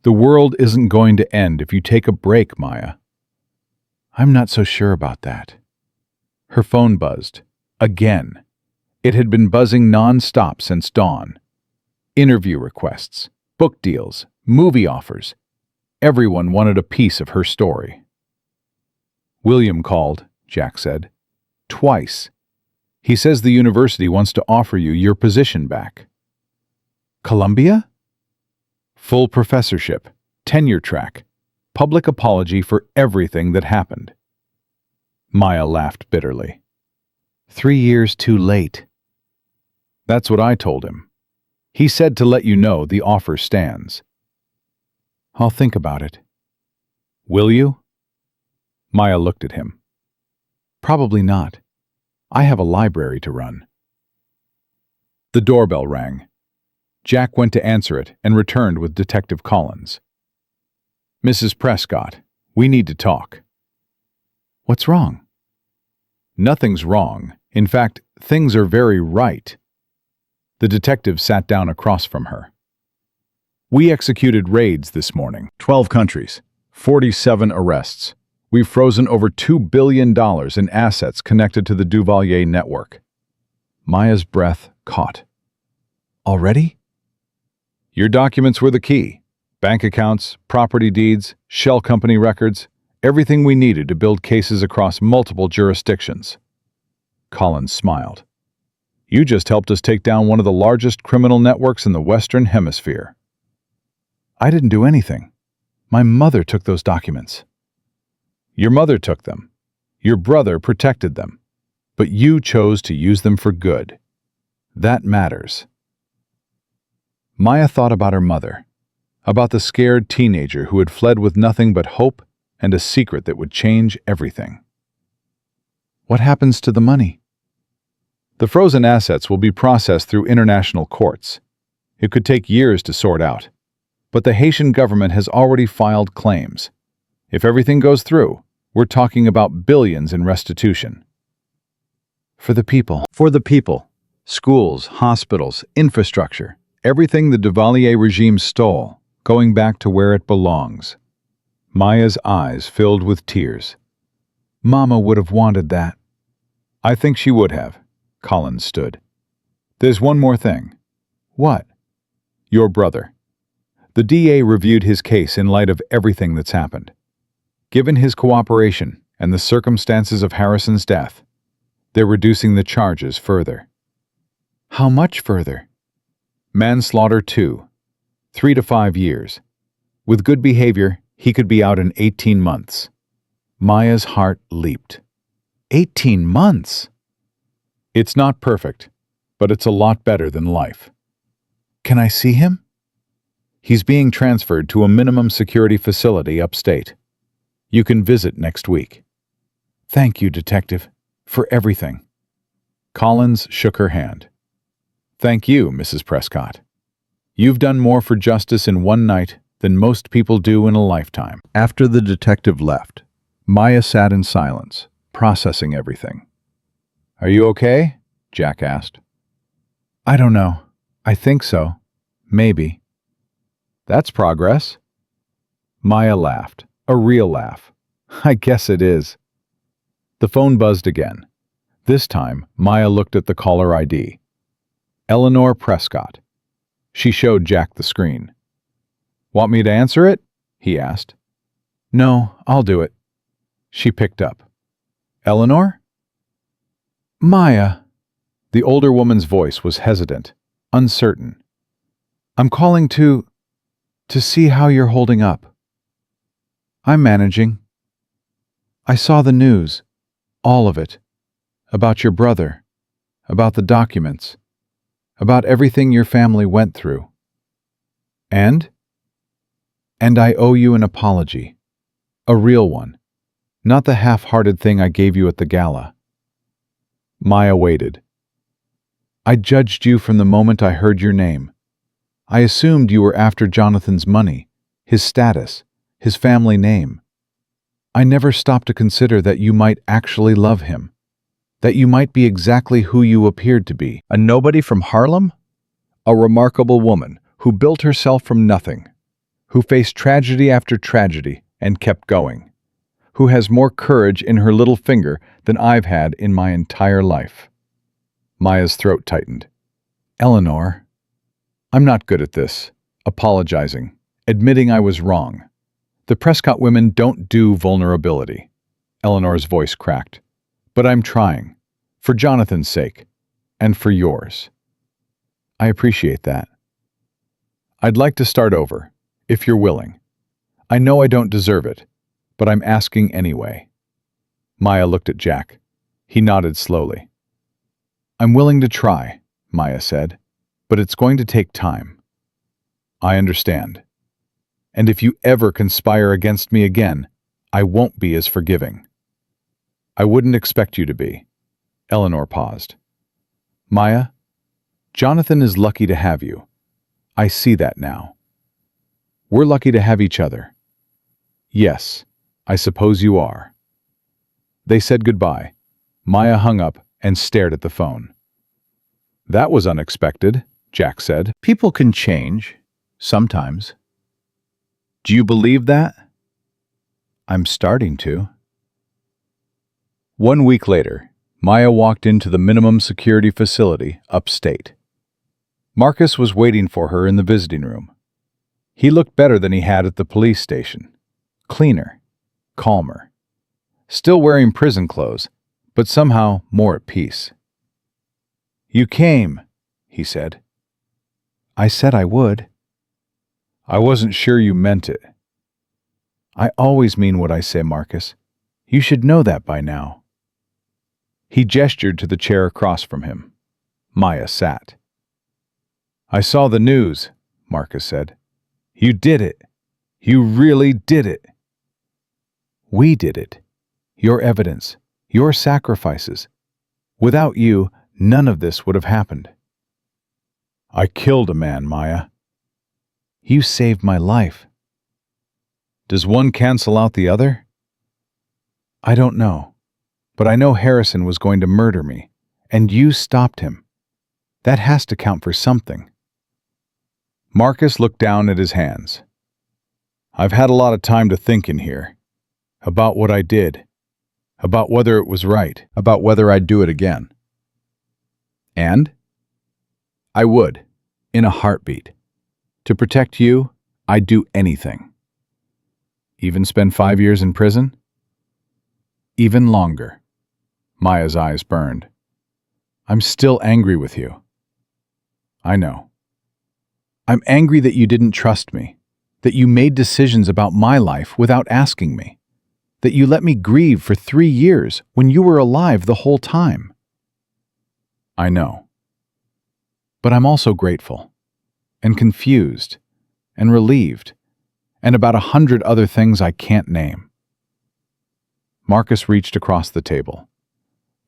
"The world isn't going to end if you take a break, Maya." I'm not so sure about that. Her phone buzzed. Again. It had been buzzing non-stop since dawn. Interview requests, book deals, movie offers. Everyone wanted a piece of her story. "William called," Jack said. "Twice. He says the university wants to offer you your position back." Columbia? "Full professorship, tenure track, public apology for everything that happened." Maya laughed bitterly. 3 years too late. "That's what I told him. He said to let you know the offer stands." I'll think about it. "Will you?" Maya looked at him. Probably not. I have a library to run. The doorbell rang. Jack went to answer it and returned with Detective Collins. "Mrs. Prescott, we need to talk." What's wrong? "Nothing's wrong. In fact, things are very right." The detective sat down across from her. "We executed raids this morning. 12 countries, 47 arrests. We've frozen over $2 billion in assets connected to the Duvalier network." Maya's breath caught. Already? "Your documents were the key. Bank accounts, property deeds, shell company records, everything we needed to build cases across multiple jurisdictions." Collins smiled. "You just helped us take down one of the largest criminal networks in the Western Hemisphere." I didn't do anything. My mother took those documents. "Your mother took them. Your brother protected them. But you chose to use them for good. That matters." Maya thought about her mother, about the scared teenager who had fled with nothing but hope and a secret that would change everything. What happens to the money? "The frozen assets will be processed through international courts. It could take years to sort out. But the Haitian government has already filed claims. If everything goes through, we're talking about billions in restitution." For the people. For the people. Schools, hospitals, infrastructure. Everything the Duvalier regime stole, going back to where it belongs. Maya's eyes filled with tears. Mama would have wanted that. "I think she would have." Collins stood. "There's one more thing." What? "Your brother. The DA reviewed his case in light of everything that's happened. Given his cooperation and the circumstances of Harrison's death, they're reducing the charges further." How much further? "Manslaughter 2, 3 to 5 years. With good behavior, He could be out in 18 months. Maya's heart leaped. 18 months? It's not perfect, but it's a lot better than life. Can I see him? He's being transferred to a minimum security facility upstate. You can visit next week. Thank you, Detective, for everything. Collins shook her hand. Thank you, Mrs. Prescott. You've done more for justice in one night than most people do in a lifetime. After the detective left, Maya sat in silence, processing everything. Are you okay? Jack asked. I don't know. I think so. Maybe. That's progress. Maya laughed, a real laugh. I guess it is. The phone buzzed again. This time, Maya looked at the caller ID. Eleanor Prescott. She showed Jack the screen. Want me to answer it? He asked. No, I'll do it. She picked up. Eleanor? Maya. The older woman's voice was hesitant, uncertain. I'm calling to see how you're holding up. I'm managing. I saw the news, all of it, about your brother, about the documents, about everything your family went through. And I owe you an apology, a real one, not the half-hearted thing I gave you at the gala. Maya waited. I judged you from the moment I heard your name. I assumed you were after Jonathan's money, his status, his family name. I never stopped to consider that you might actually love him, that you might be exactly who you appeared to be. A nobody from Harlem? A remarkable woman who built herself from nothing, who faced tragedy after tragedy and kept going, who has more courage in her little finger than I've had in my entire life. Maya's throat tightened. Eleanor, I'm not good at this. Apologizing. Admitting I was wrong. The Prescott women don't do vulnerability. Eleanor's voice cracked. But I'm trying. For Jonathan's sake. And for yours. I appreciate that. I'd like to start over, if you're willing. I know I don't deserve it, but I'm asking anyway. Maya looked at Jack. He nodded slowly. I'm willing to try, Maya said, but it's going to take time. I understand. And if you ever conspire against me again, I won't be as forgiving. I wouldn't expect you to be. Eleanor paused. Maya, Jonathan is lucky to have you. I see that now. We're lucky to have each other. Yes, I suppose you are. They said goodbye. Maya hung up and stared at the phone. That was unexpected, Jack said. People can change, sometimes. Do you believe that? I'm starting to. 1 week later, Maya walked into the minimum security facility upstate. Marcus was waiting for her in the visiting room. He looked better than he had at the police station. Cleaner, calmer. Still wearing prison clothes, but somehow more at peace. You came, he said. I said I would. I wasn't sure you meant it. I always mean what I say, Marcus. You should know that by now. He gestured to the chair across from him. Maya sat. I saw the news, Marcus said. You did it. You really did it. We did it. Your evidence, your sacrifices. Without you, none of this would have happened. I killed a man, Maya. You saved my life. Does one cancel out the other? I don't know, but I know Harrison was going to murder me, and you stopped him. That has to count for something. Marcus looked down at his hands. I've had a lot of time to think in here. About what I did. About whether it was right. About whether I'd do it again. And? I would, in a heartbeat. To protect you, I'd do anything. Even spend 5 years in prison? Even longer. Maya's eyes burned. I'm still angry with you. I know. I'm angry that you didn't trust me, that you made decisions about my life without asking me, that you let me grieve for 3 years when you were alive the whole time. I know. But I'm also grateful, and confused, and relieved, and about 100 other things I can't name. Marcus reached across the table.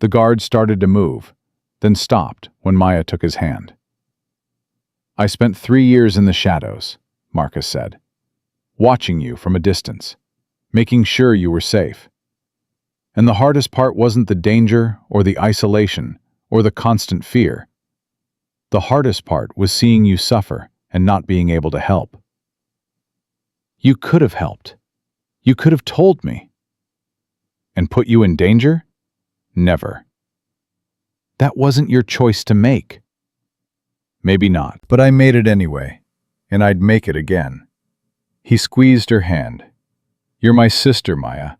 The guard started to move, then stopped when Maya took his hand. I spent 3 years in the shadows, Marcus said, watching you from a distance, making sure you were safe. And the hardest part wasn't the danger or the isolation or the constant fear. The hardest part was seeing you suffer and not being able to help. You could have helped. You could have told me. And put you in danger? Never. That wasn't your choice to make. Maybe not, but I made it anyway, and I'd make it again. He squeezed her hand. You're my sister, Maya,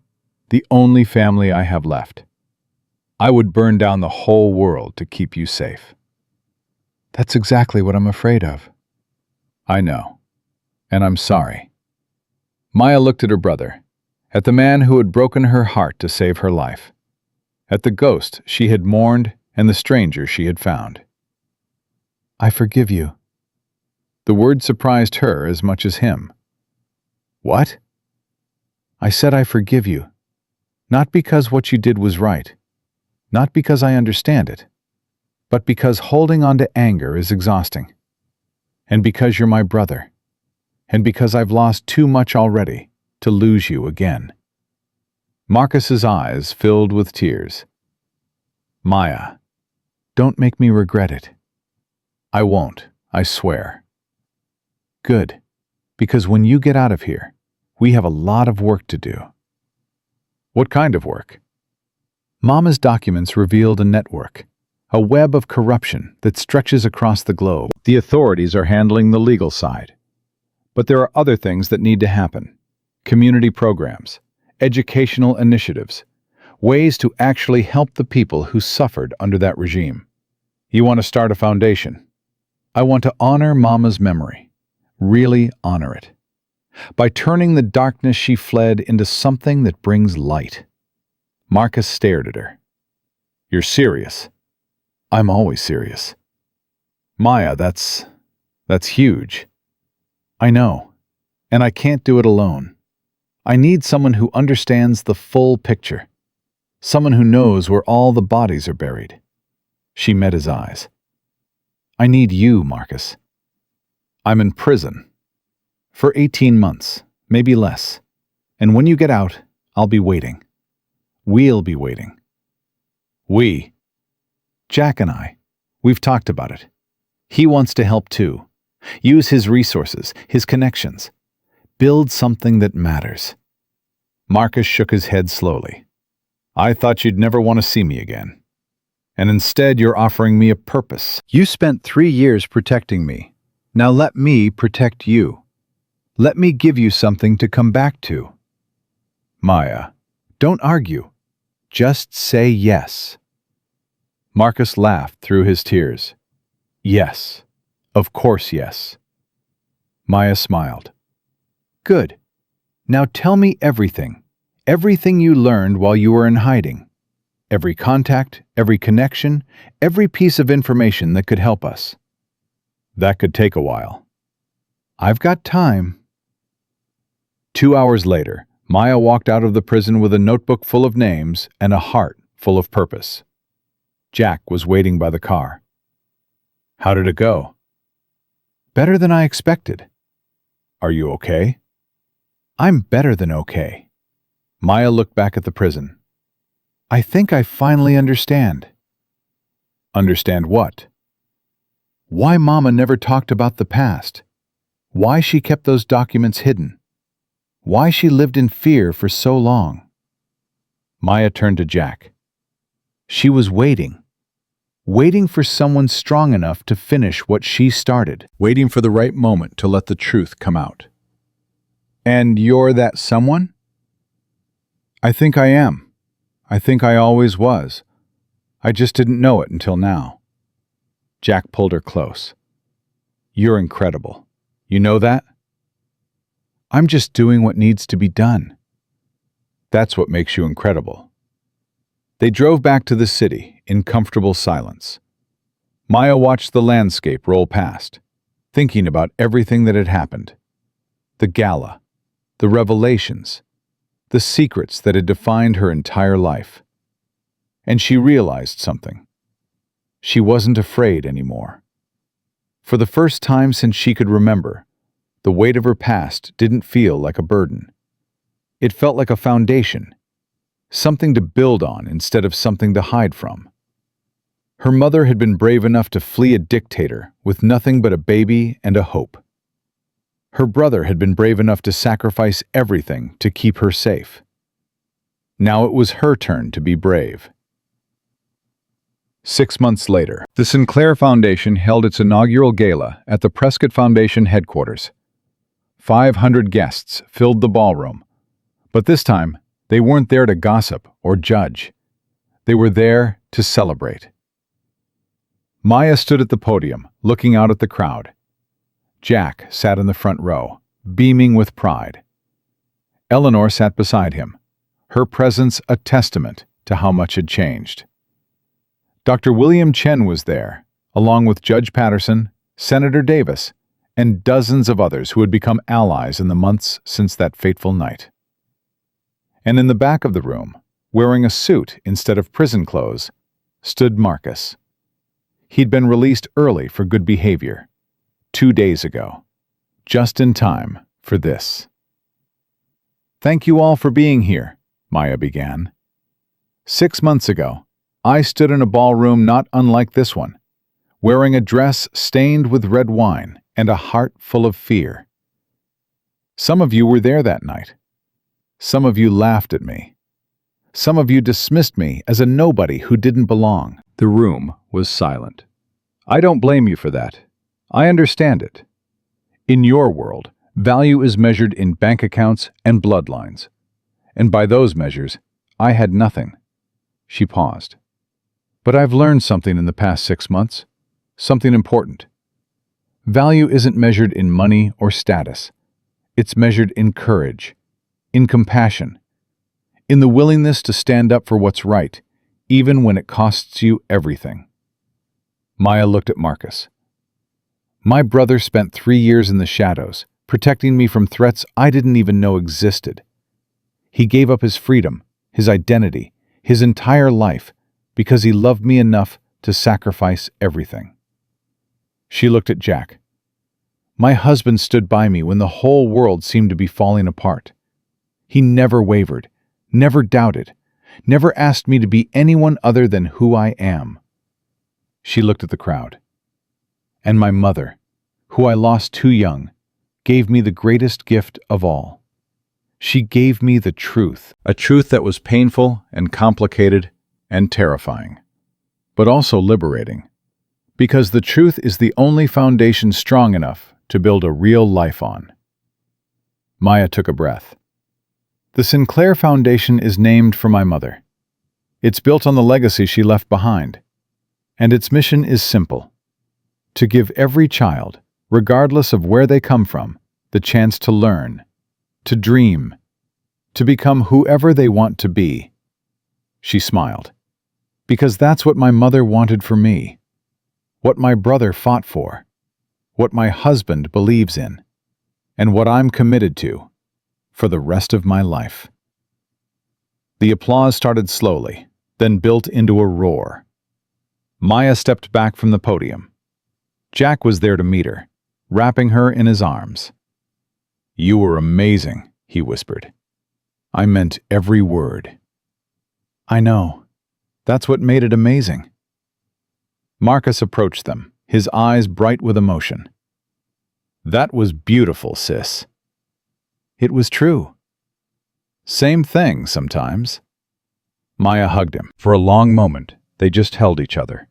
the only family I have left. I would burn down the whole world to keep you safe. That's exactly what I'm afraid of. I know, and I'm sorry. Maya looked at her brother, at the man who had broken her heart to save her life, at the ghost she had mourned and the stranger she had found. I forgive you. The word surprised her as much as him. What? I said I forgive you, not because what you did was right, not because I understand it, but because holding on to anger is exhausting, and because you're my brother, and because I've lost too much already to lose you again. Marcus's eyes filled with tears. Maya, don't make me regret it. I won't, I swear. Good, because when you get out of here, we have a lot of work to do. What kind of work? Mama's documents revealed a network, a web of corruption that stretches across the globe. The authorities are handling the legal side. But there are other things that need to happen. Community programs, educational initiatives, ways to actually help the people who suffered under that regime. You want to start a foundation. I want to honor Mama's memory, really honor it, by turning the darkness she fled into something that brings light. Marcus stared at her. You're serious? I'm always serious. Maya, that's huge. I know, and I can't do it alone. I need someone who understands the full picture, someone who knows where all the bodies are buried. She met his eyes. I need you, Marcus. I'm in prison. For 18 months, maybe less. And when you get out, I'll be waiting. We'll be waiting. We. Jack and I. We've talked about it. He wants to help too. Use his resources, his connections. Build something that matters. Marcus shook his head slowly. I thought you'd never want to see me again. And instead you're offering me a purpose. You spent 3 years protecting me. Now let me protect you. Let me give you something to come back to. Maya, don't argue. Just say yes. Marcus laughed through his tears. Yes. Of course, yes. Maya smiled. Good. Now tell me everything. Everything you learned while you were in hiding. Every contact, every connection, every piece of information that could help us. That could take a while. I've got time. 2 hours later, Maya walked out of the prison with a notebook full of names and a heart full of purpose. Jack was waiting by the car. How did it go? Better than I expected. Are you okay? I'm better than okay. Maya looked back at the prison. I think I finally understand. Understand what? Why Mama never talked about the past. Why she kept those documents hidden. Why she lived in fear for so long. Maya turned to Jack. She was waiting. Waiting for someone strong enough to finish what she started. Waiting for the right moment to let the truth come out. And you're that someone? I think I am. I think I always was. I just didn't know it until now. Jack pulled her close. You're incredible. You know that? I'm just doing what needs to be done. That's what makes you incredible. They drove back to the city in comfortable silence. Maya watched the landscape roll past, thinking about everything that had happened. The gala, the revelations, the secrets that had defined her entire life. And she realized something. She wasn't afraid anymore. For the first time since she could remember, the weight of her past didn't feel like a burden. It felt like a foundation, something to build on instead of something to hide from. Her mother had been brave enough to flee a dictator with nothing but a baby and a hope. Her brother had been brave enough to sacrifice everything to keep her safe. Now it was her turn to be brave. 6 months later, the Sinclair Foundation held its inaugural gala at the Prescott Foundation headquarters. 500 guests filled the ballroom, but this time they weren't there to gossip or judge. They were there to celebrate. Maya stood at the podium, looking out at the crowd. Jack sat in the front row, beaming with pride. Eleanor sat beside him, her presence a testament to how much had changed. Dr. William Chen was there, along with Judge Patterson, Senator Davis, and dozens of others who had become allies in the months since that fateful night. And in the back of the room, wearing a suit instead of prison clothes, stood Marcus. He'd been released early for good behavior, 2 days ago, just in time for this. "Thank you all for being here," Maya began. "6 months ago, I stood in a ballroom not unlike this one, wearing a dress stained with red wine and a heart full of fear. Some of you were there that night. Some of you laughed at me. Some of you dismissed me as a nobody who didn't belong." The room was silent. "I don't blame you for that. I understand it. In your world, value is measured in bank accounts and bloodlines. And by those measures, I had nothing." She paused. "But I've learned something in the past 6 months. Something important. Value isn't measured in money or status. It's measured in courage, in compassion, in the willingness to stand up for what's right, even when it costs you everything." Maya looked at Marcus. "My brother spent 3 years in the shadows, protecting me from threats I didn't even know existed. He gave up his freedom, his identity, his entire life, because he loved me enough to sacrifice everything." She looked at Jack. "My husband stood by me when the whole world seemed to be falling apart. He never wavered, never doubted, never asked me to be anyone other than who I am." She looked at the crowd. "And my mother, who I lost too young, gave me the greatest gift of all. She gave me the truth, a truth that was painful and complicated and terrifying, but also liberating, because the truth is the only foundation strong enough to build a real life on." Maya took a breath. "The Sinclair Foundation is named for my mother. It's built on the legacy she left behind. And its mission is simple: to give every child, regardless of where they come from, the chance to learn, to dream, to become whoever they want to be." She smiled. "Because that's what my mother wanted for me, what my brother fought for, what my husband believes in, and what I'm committed to for the rest of my life." The applause started slowly, then built into a roar. Maya stepped back from the podium. Jack was there to meet her, wrapping her in his arms. "You were amazing," he whispered. "I meant every word." "I know. That's what made it amazing." Marcus approached them, his eyes bright with emotion. "That was beautiful, sis." "It was true." "Same thing sometimes." Maya hugged him. For a long moment, they just held each other.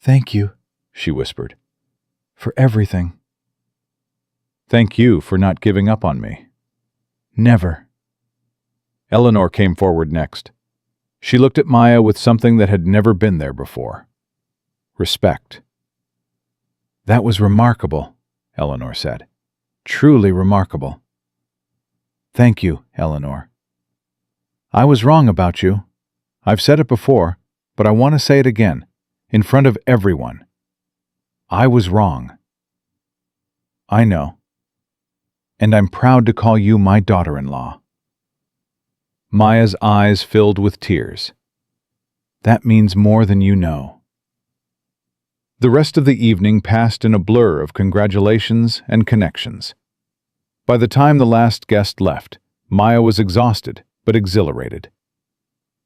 "Thank you," she whispered, "for everything." "Thank you for not giving up on me." "Never." Eleanor came forward next. She looked at Maya with something that had never been there before. Respect. "That was remarkable," Eleanor said. Truly remarkable. Thank you, Eleanor. I was wrong about you. I've said it before, but I want to say it again, in front of everyone. I was wrong. I know. And I'm proud to call you my daughter-in-law. Maya's eyes filled with tears. That means more than you know. The rest of the evening passed in a blur of congratulations and connections. By the time the last guest left, Maya was exhausted but exhilarated.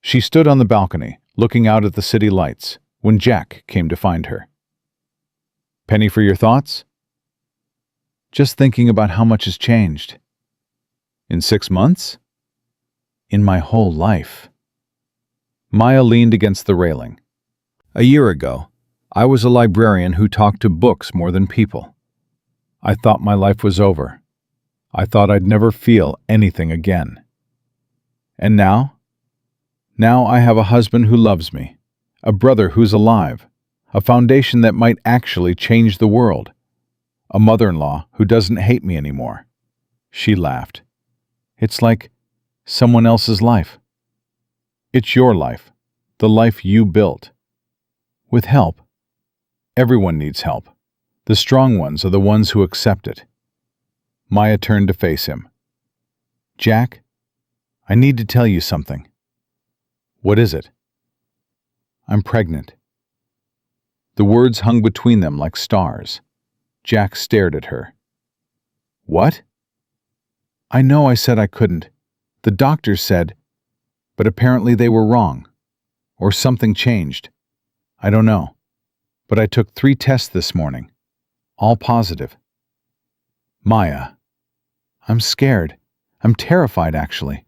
She stood on the balcony, looking out at the city lights, when Jack came to find her. "Penny for your thoughts?" Just thinking about how much has changed. "In 6 months?" In my whole life. Maya leaned against the railing. "A year ago, I was a librarian who talked to books more than people. I thought my life was over. I thought I'd never feel anything again. And now? Now I have a husband who loves me, a brother who's alive, a foundation that might actually change the world, a mother-in-law who doesn't hate me anymore." She laughed. "It's like someone else's life." "It's your life, the life you built. With help. Everyone needs help. The strong ones are the ones who accept it." Maya turned to face him. "Jack, I need to tell you something." "What is it?" "I'm pregnant." The words hung between them like stars. Jack stared at her. "What?" "I know I said I couldn't. The doctors said, but apparently they were wrong. Or something changed. I don't know. But I took 3 tests this morning. All positive." "Maya, I'm scared. I'm terrified, actually.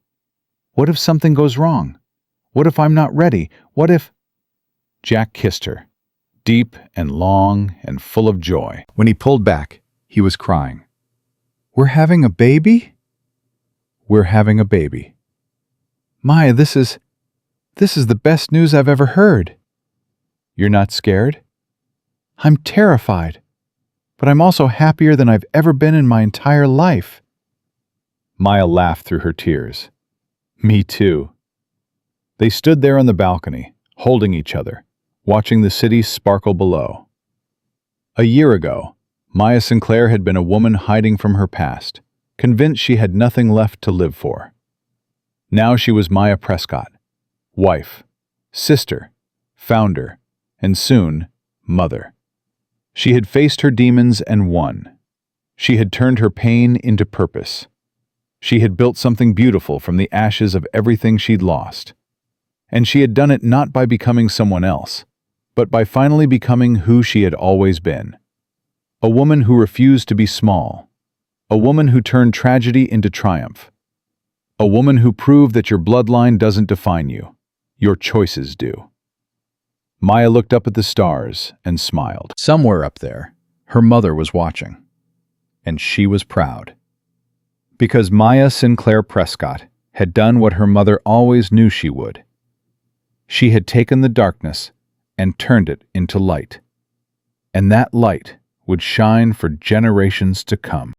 What if something goes wrong? What if I'm not ready? What if—" Jack kissed her, deep and long and full of joy. When he pulled back, he was crying. We're having a baby? "We're having a baby." Maya, this is the best news I've ever heard. "You're not scared?" I'm terrified, but I'm also happier than I've ever been in my entire life. Maya laughed through her tears. "Me too." They stood there on the balcony, holding each other, watching the city sparkle below. A year ago, Maya Sinclair had been a woman hiding from her past, convinced she had nothing left to live for. Now she was Maya Prescott, wife, sister, founder, and soon, mother. She had faced her demons and won. She had turned her pain into purpose. She had built something beautiful from the ashes of everything she'd lost. And she had done it not by becoming someone else, but by finally becoming who she had always been. A woman who refused to be small. A woman who turned tragedy into triumph. A woman who proved that your bloodline doesn't define you. Your choices do. Maya looked up at the stars and smiled. Somewhere up there, her mother was watching. And she was proud. Because Maya Sinclair Prescott had done what her mother always knew she would. She had taken the darkness and turned it into light. And that light would shine for generations to come.